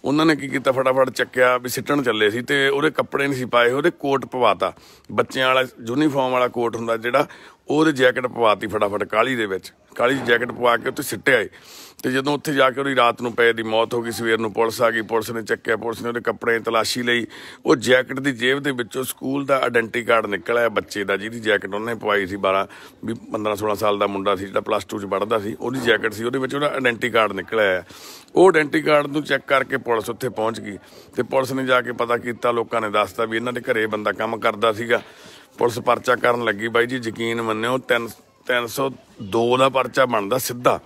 ਉਹਨਾਂ ਨੇ ਕੀ ਕੀਤਾ, ਫਟਾਫਟ ਚੱਕਿਆ ਵੀ ਸਿੱਟਣ ਚੱਲੇ ਸੀ ਤੇ ਉਹਦੇ ਕੱਪੜੇ ਨਹੀਂ ਸੀ ਪਾਏ, ਉਹਦੇ ਕੋਟ ਪਵਾਤਾ, ਬੱਚਿਆਂ ਵਾਲਾ ਯੂਨੀਫਾਰਮ ਵਾਲਾ ਕੋਟ ਹੁੰਦਾ ਜਿਹੜਾ, ਉਹਦੇ ਜੈਕਟ ਪਵਾਤੀ ਫਟਾਫਟ ਕਾਹਲੀ ਦੇ ਵਿੱਚ, ਕਾਹਲੀ ਜੈਕਟ ਪਵਾ ਕੇ ਉੱਥੇ ਸਿੱਟੇ ਆਏ। ਤੇ ਜਦੋਂ ਉੱਥੇ ਜਾ ਕੇ ਉਹਦੀ ਰਾਤ ਨੂੰ ਪਏ ਦੀ ਮੌਤ ਹੋ ਗਈ। ਸਵੇਰ ਨੂੰ ਪੁਲਿਸ ਆ ਗਈ, ਪੁਲਿਸ ਨੇ ਚੱਕਿਆ, ਪੁਲਿਸ ਨੇ ਉਹਦੇ ਕੱਪੜੇ ਤਲਾਸ਼ੀ ਲਈ, ਉਹ ਜੈਕਟ ਦੀ ਜੇਬ ਦੇ ਵਿੱਚੋਂ ਸਕੂਲ ਦਾ ਆਇਡੈਂਟੀ ਕਾਰਡ ਨਿਕਲਿਆ ਬੱਚੇ ਦਾ, ਜਿਹਦੀ ਜੈਕਟ ਉਹਨੇ ਪਵਾਈ ਸੀ। 15-16 ਸਾਲ ਦਾ ਮੁੰਡਾ ਸੀ ਜਿਹੜਾ +2 'ਚ ਪੜ੍ਹਦਾ ਸੀ, ਉਹਦੀ ਜੈਕਟ ਸੀ, ਉਹਦੇ ਵਿੱਚ ਉਹਦਾ ਆਇਡੈਂਟੀ ਕਾਰਡ ਨਿਕਲਿਆ। ਉਹ ਆਇਡੈਂਟੀ ਕਾਰਡ ਨੂੰ ਚੈੱਕ ਕਰਕੇ ਪੁਲਿਸ ਉੱਥੇ ਪਹੁੰਚ ਗਈ ਤੇ ਪੁਲਿਸ ਨੇ ਜਾ ਕੇ ਪਤਾ ਕੀਤਾ, ਲੋਕਾਂ ਨੇ ਦੱਸਤਾ ਵੀ ਇਹਨਾਂ ਦੇ ਘਰੇ ਬੰਦਾ ਕੰਮ ਕਰਦਾ ਸੀਗਾ। ਪੁਲਿਸ ਪਰਚਾ ਕਰਨ ਲੱਗੀ। ਬਾਈ ਜੀ ਯਕੀਨ ਮੰਨਿਓ 302 ਦਾ ਪਰਚਾ ਬਣਦਾ ਸਿੱਧਾ,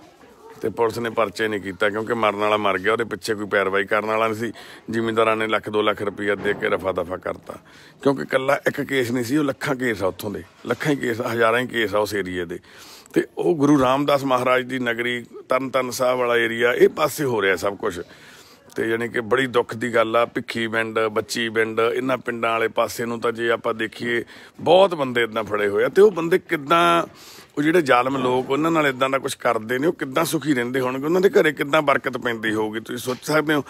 ਤੇ ਪੁਲਿਸ ਨੇ ਪਰਚੇ ਨਹੀਂ ਕੀਤਾ ਕਿਉਂਕਿ ਮਰਨ ਵਾਲਾ ਮਰ ਗਿਆ, ਉਹਦੇ ਪਿੱਛੇ ਕੋਈ ਪੈਰਵਾਈ ਕਰਨ ਵਾਲਾ ਨਹੀਂ ਸੀ। ਜ਼ਿਮੀਂਦਾਰਾਂ ਨੇ 1-2 ਲੱਖ ਰੁਪਈਆ ਦੇ ਕੇ ਰਫਾ ਦਫਾ ਕਰਤਾ, ਕਿਉਂਕਿ ਇਕੱਲਾ ਇੱਕ ਕੇਸ ਨਹੀਂ ਸੀ, ਉਹ ਲੱਖਾਂ ਕੇਸ ਆ ਉੱਥੋਂ ਦੇ, ਲੱਖਾਂ ਹੀ ਕੇਸ, ਹਜ਼ਾਰਾਂ ਹੀ ਕੇਸ ਆ ਉਸ ਏਰੀਏ ਦੇ। ਤੇ ਉਹ ਗੁਰੂ ਰਾਮਦਾਸ ਮਹਾਰਾਜ ਦੀ ਨਗਰੀ ਤਰਨਤਾਰਨ ਸਾਹਿਬ ਵਾਲਾ ਏਰੀਆ, ਇਹ ਪਾਸੇ ਹੋ ਰਿਹਾ ਸਭ ਕੁਛ। ਤੇ ਯਾਨੀ ਕਿ ਬੜੀ ਦੁੱਖ ਦੀ ਗੱਲ ਆ। ਭਿੱਖੀ ਪਿੰਡ, ਬੱਚੀ ਪਿੰਡ, ਇਹਨਾਂ ਪਿੰਡਾਂ ਵਾਲੇ ਪਾਸੇ ਨੂੰ ਤਾਂ ਜੇ ਆਪਾਂ ਦੇਖੀਏ ਬਹੁਤ ਬੰਦੇ ਇੱਦਾਂ ਫੜੇ ਹੋਏ ਆ। ਤੇ ਉਹ ਬੰਦੇ ਕਿੱਦਾਂ, ਉਹ ਜਿਹੜੇ ਜ਼ਾਲਮ ਲੋਕ ਉਹਨਾਂ ਨਾਲ ਇੱਦਾਂ ਦਾ ਕੁਛ ਕਰਦੇ ਨੇ, ਉਹ ਕਿੱਦਾਂ ਸੁਖੀ ਰਹਿੰਦੇ ਹੋਣਗੇ, ਉਹਨਾਂ ਦੇ ਘਰੇ ਕਿੱਦਾਂ ਬਰਕਤ ਪੈਂਦੀ ਹੋਊਗੀ। ਤੁਸੀਂ ਸੋਚ ਸਕਦੇ ਹੋ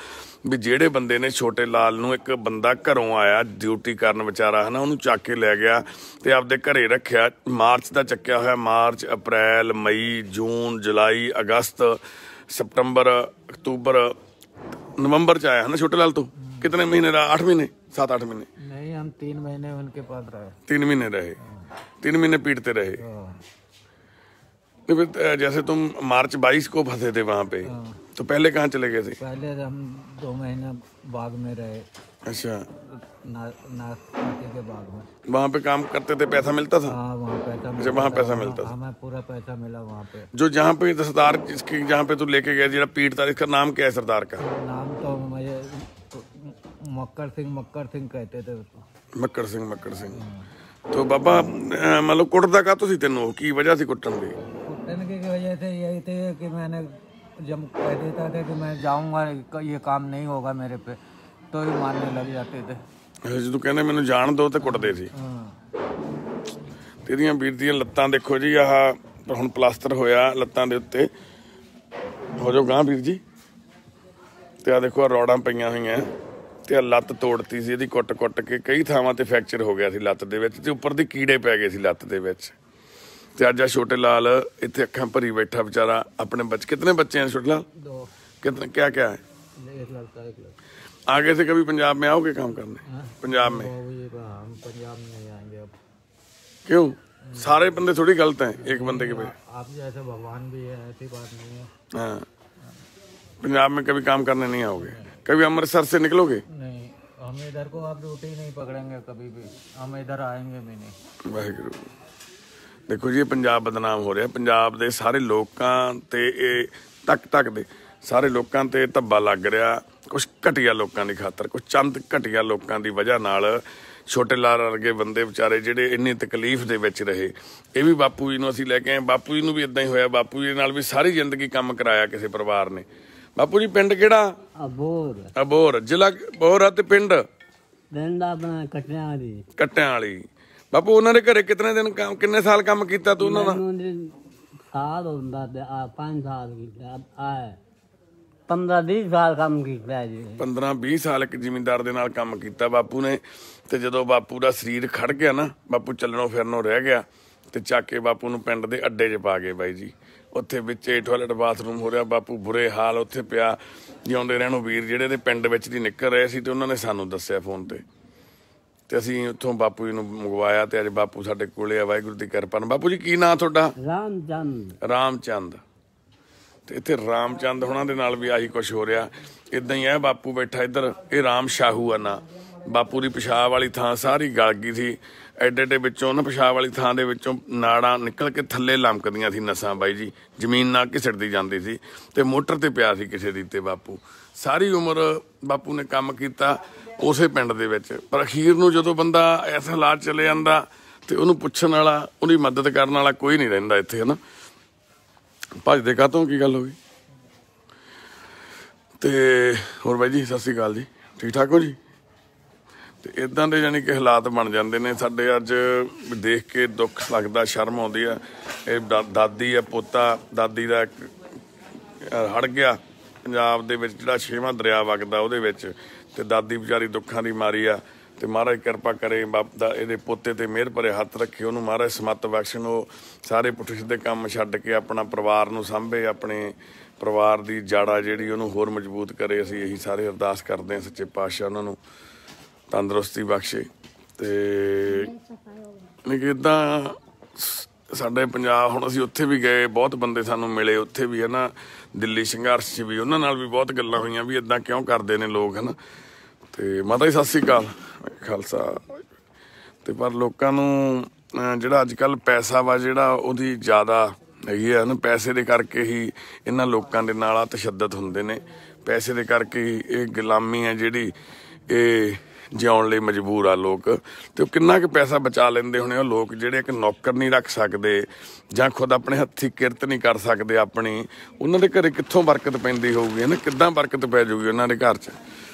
ਵੀ ਜਿਹੜੇ ਬੰਦੇ ਨੇ ਛੋਟੇ ਲਾਲ ਨੂੰ, ਇੱਕ ਬੰਦਾ ਘਰੋਂ ਆਇਆ ਡਿਊਟੀ ਕਰਨ ਵਿਚਾਰਾ, ਹਨਾ, ਉਹਨੂੰ ਚੱਕ ਕੇ ਲੈ ਗਿਆ ਤੇ ਆਪਦੇ ਘਰੇ ਰੱਖਿਆ। ਮਾਰਚ ਦਾ ਚੱਕਿਆ ਹੋਇਆ, ਮਾਰਚ, ਅਪ੍ਰੈਲ, ਮਈ, ਜੂਨ, ਜੁਲਾਈ, ਅਗਸਤ, ਸਤੰਬਰ, ਅਕਤੂਬਰ, नवंबर च आया है ना छोटे लाल। तो कितने महीने रहा? 8 महीने, 7-8 महीने? नहीं, हम 3 महीने उनके पास रहे। 3 महीने रहे, 3 महीने पीटते रहे। तो फिर जैसे तुम मार्च 22 को फंसे थे वहां पे, तो पहले कहाँ चले गए थे? पहले हम 2 महीने बाग में रहे। अच्छा, नाशपाती के बाग में। वहाँ पे काम करते थे, पैसा मिलता था? हाँ, वहाँ पैसा अच्छा, मिलता वहाँ था। पैसा मिलता था। हमें पूरा पैसा मिला वहाँ पे। जो जहाँ पे सरदार जिसकी, जहाँ पे तू लेके गया जरा पीटता, इसका नाम क्या है सरदार का? नाम तो मुझे मक्कर सिंह कहते थे उसको। मक्कर सिंह। तो बाबा मतलब कुटदा का तो सी तेनों की वजह से कुटन दी? कुटन की वजह से यही थी कि मैंने जब कह देता था कि मैं जाऊँगा, ये काम नहीं होगा मेरे पे, तो ही मारने लग जाते थे। जो तू कहने मैनू जान दो तो कुटदे सी। तेरियां वीर दियां लत्तां देखो जी, आह हुण पलास्टर होया लत्तां दे उत्ते, हो जाओ गां वीर जी। ते आ देखो रौड़ां पईयां होईयां ते लत्त तोड़ती सी इहदी, कुट के कई थावां ते फ्रैक्चर हो गया सी लत्त दे विच, ते उपर दी कीड़े पै गए सी लत्त दे विच। ते अज आ छोटे लाल इत्थे अखां भरी बैठा बेचारा अपने बच्चे। कितने बच्चे हैं छोटे लाल? 2। कितने, क्या क्या है? 1 लड़का 1 लड़का। आगे से कभी पंजाब में आओगे काम करने? पंजाब में? हम पंजाब में नहीं आएंगे अब। क्यों? सारे बंदे थोड़ी गलत हैं, एक बंदे के पे। आप जैसे भगवान भी है, ऐसी बात नहीं है। हाँ, पंजाब में कभी काम करने नहीं आओगे? कभी अमृतसर से निकलोगे? नहीं, हम इधर को आप ड्यूटी नहीं पकड़ेंगे कभी भी, हम इधर आएंगे भी नहीं। वाहिगुरू। देखो जी, पंजाब बदनाम हो रहा। पंजाब के सारे लोगों ते तक दे सारे लोगों ते धब्बा लग रहा, कुछ घटिया लोगों की खातर, कुछ चंद घटिया लोगों की वजह नाल छोटे लाल वर्गे बंदे बेचारे ਜਿਹੜੇ ਇੰਨੀ तकलीफ ਦੇ ਵਿੱਚ ਰਹੇ। ਇਹ ਵੀ ਬਾਪੂ ਜੀ ਨੂੰ ਅਸੀਂ ਲੈ ਕੇ ਆਏ, ਬਾਪੂ ਜੀ ਨੂੰ ਵੀ ਇਦਾਂ ਹੀ ਹੋਇਆ। ਬਾਪੂ ਜੀ ਨਾਲ ਵੀ ਸਾਰੀ ਜ਼ਿੰਦਗੀ ਕੰਮ ਕਰਾਇਆ ਕਿਸੇ ਪਰਿਵਾਰ ਨੇ। ਬਾਪੂ ਜੀ ਪਿੰਡ ਕਿਹੜਾ? ਅਬੋਹਰ, ਜ਼ਿਲ੍ਹਾ ਅਬੋਹਰ ਤੇ ਪਿੰਡ ਆਪਣਾ ਕੱਟਿਆਂ ਵਾਲੀ। ਬਾਪੂ ਉਹਨਾਂ ਦੇ ਘਰੇ ਕਿੰਨੇ ਸਾਲ ਕੰਮ ਕੀਤਾ ਤੂੰ ਉਹਨਾਂ ਦਾ? ਸਾਲ ਹੁੰਦਾ 5 ਸਾਲ ਕੀਤਾ, 15-20 ਸਾਲ ਕੰਮ ਕੀਤਾ ਜੀ। 15-20 ਸਾਲ ਇੱਕ ਜ਼ਿਮੀਂਦਾਰ ਦੇ ਨਾਲ ਕੰਮ ਕੀਤਾ ਬਾਪੂ ਨੇ। ਤੇ ਜਦੋਂ ਬਾਪੂ ਦਾ ਸਰੀਰ ਖੜ ਗਿਆ ਨਾ, ਬਾਪੂ ਚੱਲਣੋਂ ਫਿਰਨੋਂ ਰਹਿ ਗਿਆ, ਤੇ ਚੱਕ ਕੇ ਬਾਪੂ ਨੂੰ ਪਿੰਡ ਦੇ ਅੱਡੇ 'ਚ ਪਾ ਗਏ ਬਾਈ ਜੀ। ਉੱਥੇ ਵਿੱਚੇ ਟਾਇਲਟ ਬਾਥਰੂਮ ਹੋ ਰਿਹਾ, ਬਾਪੂ ਬੁਰੇ ਹਾਲ ਉੱਥੇ ਪਿਆ। ਜਿਉਂਦੇ ਰਹਿਣੋਂ ਵੀਰ ਜਿਹੜੇ ਦੇ ਪਿੰਡ ਵਿੱਚ ਦੀ ਨਿਕਲ ਰਹੇ ਸੀ, ਤੇ ਉਹਨਾਂ ਨੇ ਸਾਨੂੰ ਦੱਸਿਆ ਫੋਨ ਤੇ ਅਸੀਂ ਉੱਥੋਂ ਬਾਪੂ ਜੀ ਨੂੰ ਮੰਗਵਾਇਆ। ਤੇ ਅੱਜ ਬਾਪੂ ਸਾਡੇ ਕੋਲੇ ਆ, ਵਾਹਿਗੁਰੂ ਦੀ ਕਿਰਪਾ ਨਾਲ। ਬਾਪੂ ਜੀ ਕੀ ਨਾਂ ਤੁਹਾਡਾ? ਰਾਮਚੰਦ। ਤੇ ਇੱਥੇ ਰਾਮਚੰਦ ਹੁਣਾਂ ਦੇ ਨਾਲ ਵੀ ਆਹੀ ਕੁਛ ਹੋ ਰਿਹਾ। ਇਦਾਂ ਹੀ ਹੈ, ਬਾਪੂ ਬੈਠਾ ਇੱਧਰ, ਇਹ ਰਾਮ ਸ਼ਾਹੂ ਆ ਨਾ। ਬਾਪੂ ਦੀ ਪਿਸ਼ਾਬ ਵਾਲੀ ਥਾਂ ਸਾਰੀ ਗਲ ਗਈ ਸੀ। ਐਡੇ ਐਡੇ ਵਿੱਚੋਂ ਨਾ ਪਿਸ਼ਾਬ ਵਾਲੀ ਥਾਂ ਦੇ ਵਿੱਚੋਂ ਨਾੜਾਂ ਨਿਕਲ ਕੇ ਥੱਲੇ ਲਮਕਦੀਆਂ ਸੀ ਨਸਾਂ ਬਾਈ ਜੀ, ਜ਼ਮੀਨ ਨਾਲ ਘਿਸੜਦੀ ਜਾਂਦੀ ਸੀ ਤੇ ਮੋਟਰ ਤੇ ਪਿਆ ਸੀ ਕਿਸੇ ਦੀ। ਤੇ ਬਾਪੂ ਸਾਰੀ ਉਮਰ ਬਾਪੂ ਨੇ ਕੰਮ ਕੀਤਾ ਉਸੇ ਪਿੰਡ ਦੇ ਵਿੱਚ, ਪਰ ਅਖੀਰ ਨੂੰ ਜਦੋਂ ਬੰਦਾ ਇਸ ਹਾਲਾਤ ਚਲੇ ਜਾਂਦਾ ਤੇ ਉਹਨੂੰ ਪੁੱਛਣ ਵਾਲਾ, ਉਹਦੀ ਮਦਦ ਕਰਨ ਵਾਲਾ ਕੋਈ ਨਹੀਂ ਰਹਿੰਦਾ ਇੱਥੇ, ਹੈ ਨਾ। ਭੱਜਦੇ ਕਾਹਤੋਂ, ਕੀ ਗੱਲ ਹੋ ਗਈ? ਤੇ ਹੋਰ ਬਾਈ ਜੀ ਸਤਿ ਸ਼੍ਰੀ ਅਕਾਲ ਜੀ, ਠੀਕ ਠਾਕ ਹੋ ਜੀ? ਤੇ ਇਦਾਂ ਦੇ ਯਾਨੀ ਕਿ ਹਾਲਾਤ ਬਣ ਜਾਂਦੇ ਨੇ ਸਾਡੇ। ਅੱਜ ਦੇਖ ਕੇ ਦੁੱਖ ਲੱਗਦਾ, ਸ਼ਰਮ ਆਉਂਦੀ ਆ। ਇਹ ਦਾਦੀ ਆ, ਪੋਤਾ ਦਾਦੀ ਦਾ ਹੜ ਗਿਆ ਪੰਜਾਬ ਦੇ ਵਿੱਚ, ਜਿਹੜਾ 6ਵਾਂ ਦਰਿਆ ਵਗਦਾ ਉਹਦੇ ਵਿੱਚ, ਤੇ ਦਾਦੀ ਵਿਚਾਰੀ ਦੁੱਖਾਂ ਦੀ ਮਾਰੀ ਆ। ਤੇ ਮਹਾਰਾਜ ਕਿਰਪਾ ਕਰੇ, ਬਾਪ ਦਾ ਇਹਦੇ ਪੋਤੇ ਤੇ ਮਿਹਰ ਭਰੇ ਹੱਥ ਰੱਖੇ, ਉਹਨੂੰ ਮਹਾਰਾਜ ਸਮੱਤ ਬਖਸ਼ਣ, ਉਹ ਸਾਰੇ ਪੁੱਠੇ ਸਿੱਧੇ ਕੰਮ ਛੱਡ ਕੇ ਆਪਣਾ ਪਰਿਵਾਰ ਨੂੰ ਸਾਂਭੇ, ਆਪਣੇ ਪਰਿਵਾਰ ਦੀ ਜਾੜਾ ਜਿਹੜੀ ਉਹਨੂੰ ਹੋਰ ਮਜ਼ਬੂਤ ਕਰੇ। ਅਸੀਂ ਇਹੀ ਸਾਰੇ ਅਰਦਾਸ ਕਰਦੇ ਹਾਂ ਸੱਚੇ ਪਾਤਸ਼ਾਹ ਉਹਨਾਂ ਨੂੰ ਤੰਦਰੁਸਤੀ ਬਖਸ਼ੇ। ਤੇ ਨਹੀਂ ਕਿ ਇੱਦਾਂ ਸਾਡੇ ਪੰਜਾਬ, ਹੁਣ ਅਸੀਂ ਉੱਥੇ ਵੀ ਗਏ, ਬਹੁਤ ਬੰਦੇ ਸਾਨੂੰ ਮਿਲੇ ਉੱਥੇ ਵੀ, ਹੈ ਨਾ। ਦਿੱਲੀ ਸੰਘਰਸ਼ 'ਚ ਵੀ ਉਹਨਾਂ ਨਾਲ ਵੀ ਬਹੁਤ ਗੱਲਾਂ ਹੋਈਆਂ ਵੀ ਇੱਦਾਂ ਕਿਉਂ ਕਰਦੇ ਨੇ ਲੋਕ, ਹੈ ਨਾ। ਤੇ ਮਾਤਾ ਜੀ ਸਤਿ ਸ਼੍ਰੀ ਅਕਾਲ, ਖਾਲਸਾ। ਤੇ ਪਰ ਲੋਕਾਂ ਨੂੰ ਜਿਹੜਾ ਅੱਜ ਕੱਲ੍ਹ ਪੈਸਾ ਵਾ ਜਿਹੜਾ, ਉਹਦੀ ਜ਼ਿਆਦਾ ਹੈਗੀ ਆ ਨਾ। ਪੈਸੇ ਦੇ ਕਰਕੇ ਹੀ ਇਹਨਾਂ ਲੋਕਾਂ ਦੇ ਨਾਲ ਆ ਤਸ਼ੱਦਦ ਹੁੰਦੇ ਨੇ, ਪੈਸੇ ਦੇ ਕਰਕੇ ਹੀ ਇਹ ਗੁਲਾਮੀ ਹੈ ਜਿਹੜੀ, ਇਹ ਜਿਉਣ ਲਈ ਮਜਬੂਰ ਆ ਲੋਕ। ਤੇ ਉਹ ਕਿੰਨਾ ਕੁ ਪੈਸਾ ਬਚਾ ਲੈਂਦੇ ਹੋਣੇ ਉਹ ਲੋਕ, ਜਿਹੜੇ ਇੱਕ ਨੌਕਰ ਨਹੀਂ ਰੱਖ ਸਕਦੇ ਜਾਂ ਖੁਦ ਆਪਣੇ ਹੱਥੀਂ ਕਿਰਤ ਨਹੀਂ ਕਰ ਸਕਦੇ ਆਪਣੀ, ਉਹਨਾਂ ਦੇ ਘਰੇ ਕਿੱਥੋਂ ਬਰਕਤ ਪੈਂਦੀ ਹੋਊਗੀ, ਹੈ ਨਾ। ਕਿੱਦਾਂ ਬਰਕਤ ਪੈ ਜਾਊਗੀ ਉਹਨਾਂ ਦੇ ਘਰ 'ਚ।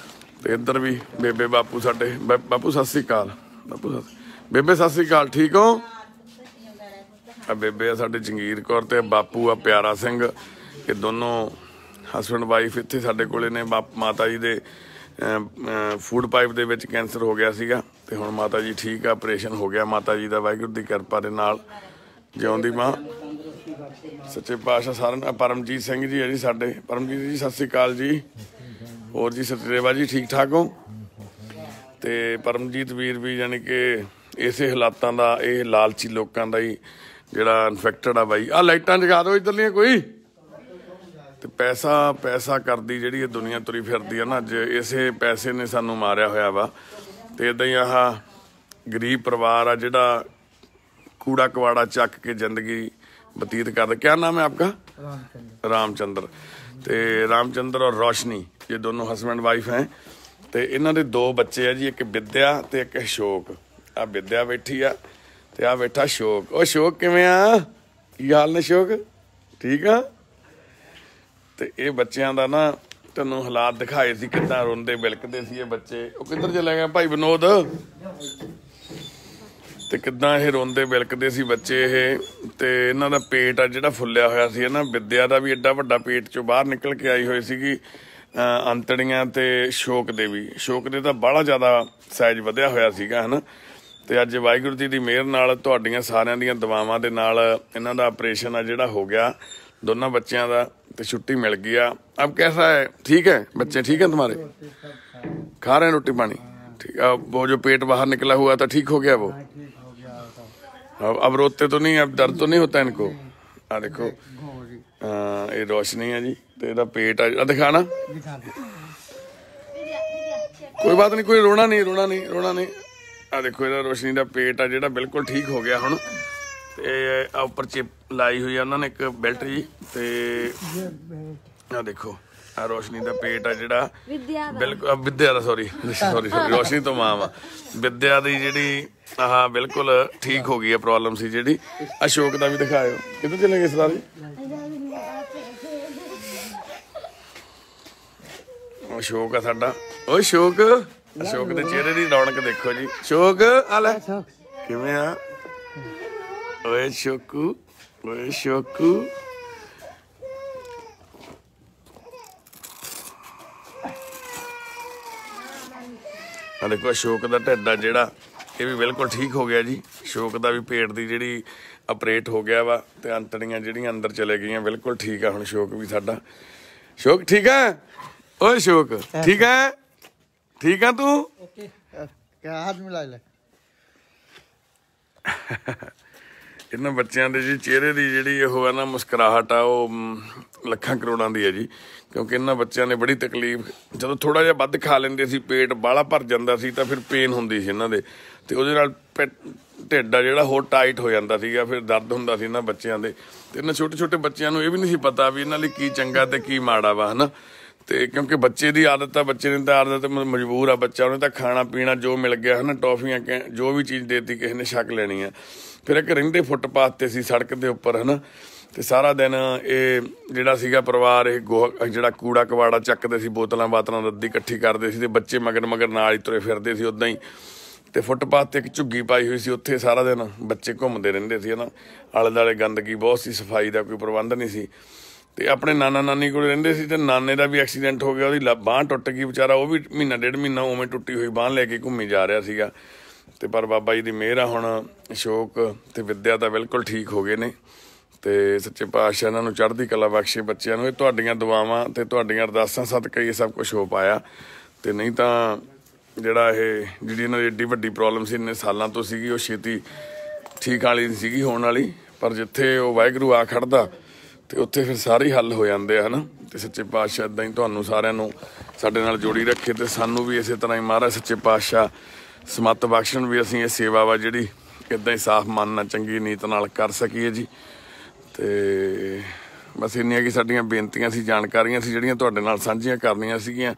ਤੇ ਇੱਧਰ ਵੀ ਬੇਬੇ ਬਾਪੂ ਸਾਡੇ, ਬਾਪੂ ਸਤਿ ਸ਼੍ਰੀ ਅਕਾਲ, ਬਾਪੂ ਬੇਬੇ ਸਤਿ ਸ਼੍ਰੀ ਅਕਾਲ, ਠੀਕ ਹੋ? ਆ ਬੇਬੇ ਆ ਸਾਡੇ ਜੰਗੀਰ ਕੌਰ ਤੇ ਬਾਪੂ ਆ ਪਿਆਰਾ ਸਿੰਘ, ਇਹ ਦੋਨੋਂ ਹਸਬੈਂਡ ਵਾਈਫ ਇੱਥੇ ਸਾਡੇ ਕੋਲੇ ਨੇ। ਮਾਤਾ ਜੀ ਦੇ ਫੂਡ ਪਾਈਪ ਦੇ ਵਿੱਚ ਕੈਂਸਰ ਹੋ ਗਿਆ ਸੀਗਾ, ਤੇ ਹੁਣ ਮਾਤਾ ਜੀ ਠੀਕ ਆ, ਆਪਰੇਸ਼ਨ ਹੋ ਗਿਆ ਮਾਤਾ ਜੀ ਦਾ, ਵਾਹਿਗੁਰੂ ਦੀ ਕਿਰਪਾ ਦੇ ਨਾਲ। ਜਿਉਂਦੀ ਮਾਂ ਸੱਚੇ ਪਾਤਸ਼ਾਹ ਸਾਰਿਆਂ। ਪਰਮਜੀਤ ਸਿੰਘ ਜੀ ਹੈ ਜੀ ਸਾਡੇ, ਪਰਮਜੀਤ ਜੀ ਸਤਿ ਸ਼੍ਰੀ ਅਕਾਲ ਜੀ। ਹੋਰ ਜੀ ਸਤਰੇਵਾ ਜੀ ਠੀਕ ਠਾਕ ਹੋ? ਤੇ ਪਰਮਜੀਤ ਵੀਰ ਵੀ ਯਾਨੀ ਕਿ ਇਸੇ ਹਾਲਾਤਾਂ ਦਾ, ਇਹ ਲਾਲਚੀ ਲੋਕਾਂ ਦਾ ਹੀ ਜਿਹੜਾ ਇਨਫੈਕਟਡ ਆ ਬਾਈ। ਆਹ ਲਾਈਟਾਂ ਜਗਾ ਦਿਓ ਇੱਧਰਲੀਆਂ ਕੋਈ। ਤੇ ਪੈਸਾ ਪੈਸਾ ਕਰਦੀ ਜਿਹੜੀ ਇਹ ਦੁਨੀਆ ਤੁਰੀ ਫਿਰਦੀ ਆ ਨਾ, ਅੱਜ ਇਸੇ ਪੈਸੇ ਨੇ ਸਾਨੂੰ ਮਾਰਿਆ ਹੋਇਆ ਵਾ। ਤੇ ਇੱਦਾਂ ਹੀ ਆਹ ਗਰੀਬ ਪਰਿਵਾਰ ਆ ਜਿਹੜਾ ਕੂੜਾ ਕਵਾੜਾ ਚੱਕ ਕੇ ਜ਼ਿੰਦਗੀ ਬਤੀਤ ਕਰਦਾ। ਕਿਆ ਨਾਮ ਹੈ ਆਪਕਾ? ਰਾਮਚੰਦਰ। ਤੇ ਰਾਮਚੰਦਰ ਔਰ ਰੋਸ਼ਨੀ, ਇਹ ਦੋਨੋਂ ਹਸਬੈਂਡ ਵਾਈਫ ਹੈ। ਤੇ ਇਹਨਾਂ ਦੇ 2 ਬੱਚੇ ਆ ਜੀ, ਇੱਕ ਵਿਦਿਆ ਤੇ ਇੱਕ ਅਸ਼ੋਕ। ਆ ਵਿਦਿਆ ਬੈਠੀ ਆ ਤੇ ਆ ਬੈਠਾ ਅਸ਼ੋਕ। ਉਹ ਅਸ਼ੋਕ ਕਿਵੇਂ ਆ, ਕੀ ਹਾਲ ਨੇ ਅਸ਼ੋਕ, ਠੀਕ ਆ? ਤੇ ਇਹ ਬੱਚਿਆਂ ਦਾ ਨਾ ਤੁਹਾਨੂੰ ਹਾਲਾਤ ਦਿਖਾਏ ਸੀ, ਕਿੱਦਾਂ ਰੋਂਦੇ ਬਿਲਕਦੇ ਸੀ ਇਹ ਬੱਚੇ। ਉਹ ਕਿੱਧਰ ਚਲੇ ਗਏ ਭਾਈ ਵਿਨੋਦ? ਤੇ ਕਿੱਦਾਂ ਇਹ ਰੋਂਦੇ ਬਿਲਕਦੇ ਸੀ ਬੱਚੇ ਇਹ। ਤੇ ਇਹਨਾਂ ਦਾ ਪੇਟ ਆ ਜਿਹੜਾ ਫੁੱਲਿਆ ਹੋਇਆ ਸੀ, ਨਾ ਵਿਦਿਆ ਦਾ ਵੀ ਐਡਾ ਵੱਡਾ ਪੇਟ ਚੋਂ ਬਾਹਰ ਨਿਕਲ ਕੇ ਆਈ ਹੋਈ ਸੀਗੀ ਅੰਤੜੀਆਂ, ਤੇ ਅਸ਼ੋਕ ਦੇ ਵੀ, ਅਸ਼ੋਕ ਦੇ ਤਾਂ ਬਾਹਲਾ ਜ਼ਿਆਦਾ ਸਾਈਜ਼ ਵਧਿਆ ਹੋਇਆ ਸੀਗਾ, ਹੈ ਨਾ। ਤੇ ਅੱਜ ਵਾਹਿਗੁਰੂ ਜੀ ਦੀ ਮਿਹਰ ਨਾਲ, ਤੁਹਾਡੀਆਂ ਸਾਰਿਆਂ ਦੀਆਂ ਦੁਆਵਾਂ ਦੇ ਨਾਲ ਇਹਨਾਂ ਦਾ ਆਪਰੇਸ਼ਨ ਆ ਜਿਹੜਾ ਹੋ ਗਿਆ ਦੋਨਾਂ ਬੱਚਿਆਂ ਦਾ, ਤੇ छुट्टी मिल गई। अब कैसा है, ठीक है बच्चे, ठीक है तुम्हारे, खा रहे हैं रोटी पानी, ठीक है? वो जो पेट बाहर निकला हुआ था ठीक हो गया वो? अब रोते तो नहीं, अब दर्द तो नहीं होता इनको? आ देखो, ये रोशनी है जी, तेरा पेट आ दिखाना, कोई बात नहीं, कोई रोना नहीं, रोना नहीं, रोना नहीं। आ देखो ਇਹਦਾ रोशनी ਦਾ पेट आ ਜਿਹੜਾ ਬਿਲਕੁਲ ਠੀਕ ਹੋ ਗਿਆ ਹੁਣ। ਤੇ ਆ ਉੱਪਰ ਚਿਪ ਲਾਈ ਹੋਈ ਆ ਉਹਨਾਂ ਨੇ ਇੱਕ ਬੈਲਟ ਜੀ। ਤੇ ਆ ਦੇਖੋ ਆ ਰੋਸ਼ਨੀ ਦਾ ਪੇਟ ਆ ਜਿਹੜਾ ਬਿਲਕੁਲ, ਵਿਦਿਆ ਦਾ ਸੌਰੀ ਰੋਸ਼ਨੀ ਤੋਂ ਮਾਂ ਵਾ, ਵਿਦਿਆ ਦੀ ਜਿਹੜੀ ਆਹ ਬਿਲਕੁਲ ਠੀਕ ਹੋ ਗਈ ਆ ਪ੍ਰੋਬਲਮ ਸੀ ਜਿਹੜੀ। ਅਸ਼ੋਕ ਦਾ ਵੀ ਦਿਖਾਇਓ, ਕਿੱਧਰ ਚਲੇ ਗਏ ਸਰਦਾਰ ਜੀ? ਅਸ਼ੋਕ ਆ ਸਾਡਾ। ਓ ਅਸ਼ੋਕ, ਅਸ਼ੋਕ ਦੇ ਚਿਹਰੇ ਦੀ ਰੌਣਕ ਦੇਖੋ ਜੀ। ਅਸ਼ੋਕ ਆ ਲੈ, ਕਿਵੇਂ ਆ ਓਏ ਸ਼ੋਕੂ, ਓਏ ਸ਼ੋਕੂ। ਆ ਦੇਖੋ ਅਸ਼ੋਕ ਦਾ ਢਿੱਡ ਆ ਜਿਹੜਾ, ਇਹ ਵੀ ਬਿਲਕੁਲ ਠੀਕ ਹੋ ਗਿਆ ਜੀ। ਅਸ਼ੋਕ ਦਾ ਵੀ ਪੇਟ ਦੀ ਜਿਹੜੀ ਆਪਰੇਟ ਹੋ ਗਿਆ ਵਾ, ਤੇ ਅੰਤੜੀਆਂ ਜਿਹੜੀਆਂ ਅੰਦਰ ਚਲੇ ਗਈਆਂ, ਬਿਲਕੁਲ ਠੀਕ ਆ ਹੁਣ ਅਸ਼ੋਕ ਵੀ ਸਾਡਾ। ਅਸ਼ੋਕ ਠੀਕ ਹੈ? ਓਏ ਅਸ਼ੋਕ ਠੀਕ ਹੈ? ਠੀਕ ਆ ਤੂੰ? ਹੱਥ ਮਿਲਾ ਲੈ। ਇਹਨਾਂ ਬੱਚਿਆਂ ਦੇ ਜੀ ਚਿਹਰੇ ਦੀ ਜਿਹੜੀ ਉਹ ਹੈ ਨਾ ਮੁਸਕਰਾਹਟ ਆ, ਉਹ ਲੱਖਾਂ ਕਰੋੜਾਂ ਦੀ ਹੈ ਜੀ। ਕਿਉਂਕਿ ਇਹਨਾਂ ਬੱਚਿਆਂ ਨੇ ਬੜੀ ਤਕਲੀਫ, ਜਦੋਂ ਥੋੜਾ ਜਿਹਾ ਵੱਧ ਖਾ ਲੈਂਦੇ ਸੀ, ਪੇਟ ਬਾਹਲਾ ਭਰ ਜਾਂਦਾ ਸੀ, ਤਾਂ ਫਿਰ ਪੇਨ ਹੁੰਦੀ ਸੀ ਇਹਨਾਂ ਦੇ, ਤੇ ਉਹਦੇ ਨਾਲ ਢਿੱਡ ਆ ਜਿਹੜਾ ਹੋਰ ਟਾਈਟ ਹੋ ਜਾਂਦਾ ਸੀਗਾ, ਫਿਰ ਦਰਦ ਹੁੰਦਾ ਸੀ ਇਹਨਾਂ ਬੱਚਿਆਂ ਦੇ। ਤੇ ਇਹਨਾਂ ਛੋਟੇ ਛੋਟੇ ਬੱਚਿਆਂ ਨੂੰ ਇਹ ਵੀ ਨਹੀਂ ਸੀ ਪਤਾ ਵੀ ਇਹਨਾਂ ਲਈ ਕੀ ਚੰਗਾ ਤੇ ਕੀ ਮਾੜਾ ਵਾ, ਹਨਾ। ਤੇ ਕਿਉਂਕਿ ਬੱਚੇ ਦੀ ਆਦਤ ਆ, ਬੱਚੇ ਨੇ ਤਾਂ ਆਦਤ ਮਜਬੂਰ ਆ ਬੱਚਾ, ਉਹਨੇ ਤਾਂ ਖਾਣਾ ਪੀਣਾ ਜੋ ਮਿਲ ਗਿਆ, ਹਨਾ, ਟੌਫੀਆਂ ਜੋ ਵੀ ਚੀਜ਼ ਦੇਤੀ ਕਿਸੇ ਨੇ ਛਕ ਲੈਣੀ ਆ। ਫਿਰ ਇੱਕ ਰਹਿੰਦੇ ਫੁੱਟਪਾਥ ਤੇ ਸੀ ਸੜਕ ਦੇ ਉੱਪਰ, ਹਨਾ। ਤੇ ਸਾਰਾ ਦਿਨ ਇਹ ਜਿਹੜਾ ਸੀਗਾ ਪਰਿਵਾਰ, ਇਹ ਜਿਹੜਾ ਕੂੜਾ ਕਵਾੜਾ ਚੱਕਦੇ ਸੀ, ਬੋਤਲਾਂ ਬਾਤਲਾਂ ਰੱਦੀ ਇਕੱਠੀ ਕਰਦੇ ਸੀ, ਤੇ ਬੱਚੇ ਮਗਰ ਮਗਰ ਨਾਲ ਹੀ ਤੁਰੇ ਫਿਰਦੇ ਸੀ ਉੱਦਾਂ ਹੀ। ਤੇ ਫੁੱਟਪਾਥ ਤੇ ਇੱਕ ਝੁੱਗੀ ਪਾਈ ਹੋਈ ਸੀ, ਉੱਥੇ ਸਾਰਾ ਦਿਨ ਬੱਚੇ ਘੁੰਮਦੇ ਰਹਿੰਦੇ ਸੀ, ਹਨਾ। ਆਲੇ ਦੁਆਲੇ ਗੰਦਗੀ ਬਹੁਤ ਸੀ, ਸਫਾਈ ਦਾ ਕੋਈ ਪ੍ਰਬੰਧ ਨਹੀਂ ਸੀ। ਤੇ ਆਪਣੇ ਨਾਨਾ ਨਾਨੀ ਕੋਲ ਰਹਿੰਦੇ ਸੀ, ਤੇ ਨਾਨੇ ਦਾ ਵੀ ਐਕਸੀਡੈਂਟ ਹੋ ਗਿਆ, ਉਹਦੀ ਬਾਂਹ ਟੁੱਟ ਗਈ ਵਿਚਾਰਾ, ਉਹ ਵੀ ਮਹੀਨਾ ਡੇਢ ਮਹੀਨਾ ਉਵੇਂ ਟੁੱਟੀ ਹੋਈ ਬਾਂਹ ਲੈ ਕੇ ਘੁੰਮੀ ਜਾ ਰਿਹਾ ਸੀਗਾ। ਤੇ ਪਰ ਬਾਬਾ ਜੀ ਦੀ ਮਿਹਰ ਆ, ਹੁਣ ਅਸ਼ੋਕ ਤੇ ਵਿਦਿਆ ਤਾਂ ਬਿਲਕੁਲ ਠੀਕ ਹੋ ਗਏ ਨੇ। ਤੇ ਸੱਚੇ ਪਾਤਸ਼ਾਹ ਇਹਨਾਂ ਨੂੰ ਚੜ੍ਹਦੀ ਕਲਾ ਬਖਸ਼ੇ ਬੱਚਿਆਂ ਨੂੰ। ਇਹ ਤੁਹਾਡੀਆਂ ਦੁਆਵਾਂ ਤੇ ਤੁਹਾਡੀਆਂ ਅਰਦਾਸਾਂ ਸਦਕਾ ਇਹ ਸਭ ਕੁਝ ਹੋ ਪਾਇਆ। ਤੇ ਨਹੀਂ ਤਾਂ ਜਿਹੜਾ ਇਹ ਜਿਹੜੀ ਇਹਨਾਂ ਦੀ ਏਡੀ ਵੱਡੀ ਪ੍ਰੋਬਲਮ ਸੀ ਇੰਨੇ ਸਾਲਾਂ ਤੋਂ ਸੀਗੀ, ਉਹ ਛੇਤੀ ਠੀਕ ਵਾਲੀ ਨਹੀਂ ਸੀਗੀ ਹੋਣ ਵਾਲੀ। ਪਰ ਜਿੱਥੇ ਉਹ ਵਾਹਿਗੁਰੂ ਆ ਖੜਦਾ ਤੇ ਉੱਥੇ ਫਿਰ ਸਾਰੇ ਹੀ ਹੱਲ ਹੋ ਜਾਂਦੇ ਆ, ਹਨਾ। ਤੇ ਸੱਚੇ ਪਾਤਸ਼ਾਹ ਇੱਦਾਂ ਹੀ ਤੁਹਾਨੂੰ ਸਾਰਿਆਂ ਨੂੰ ਸਾਡੇ ਨਾਲ ਜੋੜੀ ਰੱਖੇ, ਤੇ ਸਾਨੂੰ ਵੀ ਇਸੇ ਤਰ੍ਹਾਂ ਹੀ ਮਹਾਰਾਜ ਸੱਚੇ ਪਾਤਸ਼ਾਹ ਸਮੱਤ ਬਖਸ਼ਣ ਵੀ ਅਸੀਂ ਇਹ ਸੇਵਾ ਵਾ ਜਿਹੜੀ ਇੱਦਾਂ ਹੀ ਸਾਫ਼ ਮਨ ਨਾਲ ਚੰਗੀ ਨੀਤ ਨਾਲ ਕਰ ਸਕੀਏ ਜੀ। ਤੇ ਬਸ ਇੰਨੀਆਂ ਕਿ ਸਾਡੀਆਂ ਬੇਨਤੀਆਂ ਸੀ, ਜਾਣਕਾਰੀਆਂ ਸੀ ਜਿਹੜੀਆਂ ਤੁਹਾਡੇ ਨਾਲ ਸਾਂਝੀਆਂ ਕਰਨੀਆਂ ਸੀਗੀਆਂ।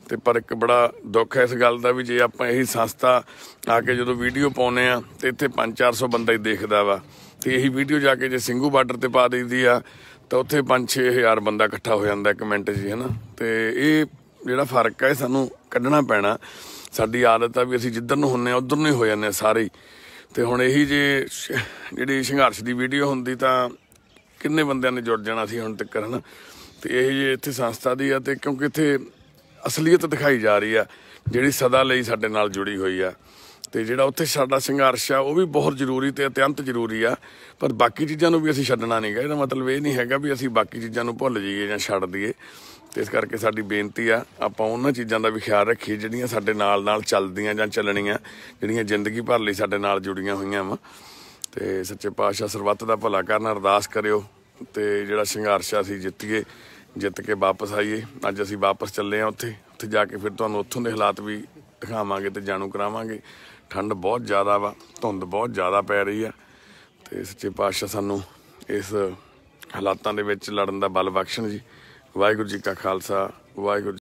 ਤੇ ਪਰ ਇੱਕ ਬੜਾ ਦੁੱਖ ਹੈ ਇਸ ਗੱਲ ਦਾ ਵੀ ਜੇ ਆਪਾਂ ਇਹੀ ਸੰਸਥਾ ਆ ਕੇ ਜਦੋਂ ਵੀਡੀਓ ਪਾਉਂਦੇ ਆ ਤੇ ਇੱਥੇ 500-400 ਬੰਦਾ ਹੀ ਦੇਖਦਾ ਵਾ, ਤੇ ਇਹੀ ਵੀਡੀਓ ਜਾ ਕੇ ਜੇ ਸਿੰਘੂ ਬਾਰਡਰ ਤੇ ਪਾ ਦਈਦੀ ਆ ਤਾਂ ਉੱਥੇ 5-6 ਹਜ਼ਾਰ ਬੰਦਾ ਇਕੱਠਾ ਹੋ ਜਾਂਦਾ ਇੱਕ ਮਿੰਟ 'ਚ, ਹਨਾ। ਤੇ ਇਹ ਜਿਹੜਾ ਫਰਕ ਹੈ ਸਾਨੂੰ ਕੱਢਣਾ ਪੈਣਾ। ਸਾਡੀ ਆਦਤ ਆ ਵੀ ਅਸੀਂ ਜਿੱਧਰ ਨੂੰ ਹੁੰਦੇ ਹਾਂ ਉੱਧਰ ਨੂੰ ਹੀ ਹੋ ਜਾਂਦੇ ਹਾਂ ਸਾਰੇ ਹੀ। ਤੇ ਹੁਣ ਇਹੀ ਜੇ ਜਿਹੜੀ ਸੰਘਰਸ਼ ਦੀ ਵੀਡੀਓ ਹੁੰਦੀ ਤਾਂ ਕਿੰਨੇ ਬੰਦਿਆਂ ਨੇ ਜੁੜ ਜਾਣਾ ਸੀ ਹੁਣ ਤੱਕ, ਹਨਾ। ਤੇ ਇਹ ਜੇ ਇੱਥੇ ਸੰਸਥਾ ਦੀ ਆ, ਤੇ ਕਿਉਂਕਿ ਇੱਥੇ ਅਸਲੀਅਤ ਦਿਖਾਈ ਜਾ ਰਹੀ ਆ ਜਿਹੜੀ ਸਦਾ ਲਈ ਸਾਡੇ ਨਾਲ ਜੁੜੀ ਹੋਈ ਆ। ਤੇ ਜਿਹੜਾ ਉੱਥੇ ਸਾਡਾ ਸੰਘਰਸ਼ ਆ ਉਹ ਵੀ ਬਹੁਤ ਜ਼ਰੂਰੀ ਤੇ ਅਤਿਅੰਤ ਜ਼ਰੂਰੀ ਆ, ਪਰ ਬਾਕੀ ਚੀਜ਼ਾਂ ਨੂੰ ਵੀ ਅਸੀਂ ਛੱਡਣਾ ਨਹੀਂ ਗਾ। ਇਹਦਾ ਮਤਲਬ ਇਹ ਨਹੀਂ ਹੈਗਾ ਵੀ ਅਸੀਂ ਬਾਕੀ ਚੀਜ਼ਾਂ ਨੂੰ ਭੁੱਲ ਜਾਈਏ ਜਾਂ ਛੱਡ ਦਈਏ। ਤੇ ਇਸ ਕਰਕੇ ਸਾਡੀ ਬੇਨਤੀ ਆ ਆਪਾਂ ਉਹਨਾਂ ਚੀਜ਼ਾਂ ਦਾ ਵੀ ਖਿਆਲ ਰੱਖੀਏ ਜਿਹੜੀਆਂ ਸਾਡੇ ਨਾਲ ਨਾਲ ਚੱਲਦੀਆਂ ਜਾਂ ਚੱਲਣੀਆਂ, ਜਿਹੜੀਆਂ ਜ਼ਿੰਦਗੀ ਭਰ ਲਈ ਸਾਡੇ ਨਾਲ ਜੁੜੀਆਂ ਹੋਈਆਂ ਵਾ। ਤੇ ਸੱਚੇ ਪਾਤਸ਼ਾਹ ਸਰਬੱਤ ਦਾ ਭਲਾ ਕਰਨ, ਅਰਦਾਸ ਕਰਿਓ ਤੇ ਜਿਹੜਾ ਸੰਘਰਸ਼ ਆ ਅਸੀਂ ਜਿੱਤੀਏ, ਜਿੱਤ ਕੇ ਵਾਪਸ ਆਈਏ। ਅੱਜ ਅਸੀਂ ਵਾਪਸ ਚੱਲੇ ਹਾਂ ਉੱਥੇ ਜਾ ਕੇ ਫਿਰ ਤੁਹਾਨੂੰ ਉੱਥੋਂ ਦੇ ਹਾਲਾਤ ਵੀ ਦਿਖਾਵਾਂਗੇ ਤੇ ਜਾਣੂ ਕਰਾਵਾਂਗੇ। ਠੰਡ ਬਹੁਤ ਜ਼ਿਆਦਾ ਵਾ, ਧੁੰਦ ਬਹੁਤ ਜ਼ਿਆਦਾ ਪੈ ਰਹੀ ਆ। ਤੇ ਸੱਚੇ ਪਾਤਸ਼ਾਹ ਸਾਨੂੰ ਇਸ ਹਾਲਾਤਾਂ ਦੇ ਵਿੱਚ ਲੜਨ ਦਾ ਬਲ ਬਖਸ਼ਣ ਜੀ। ਵਾਹਿਗੁਰੂ ਜੀ ਕਾ ਖਾਲਸਾ, ਵਾਹਿਗੁਰੂ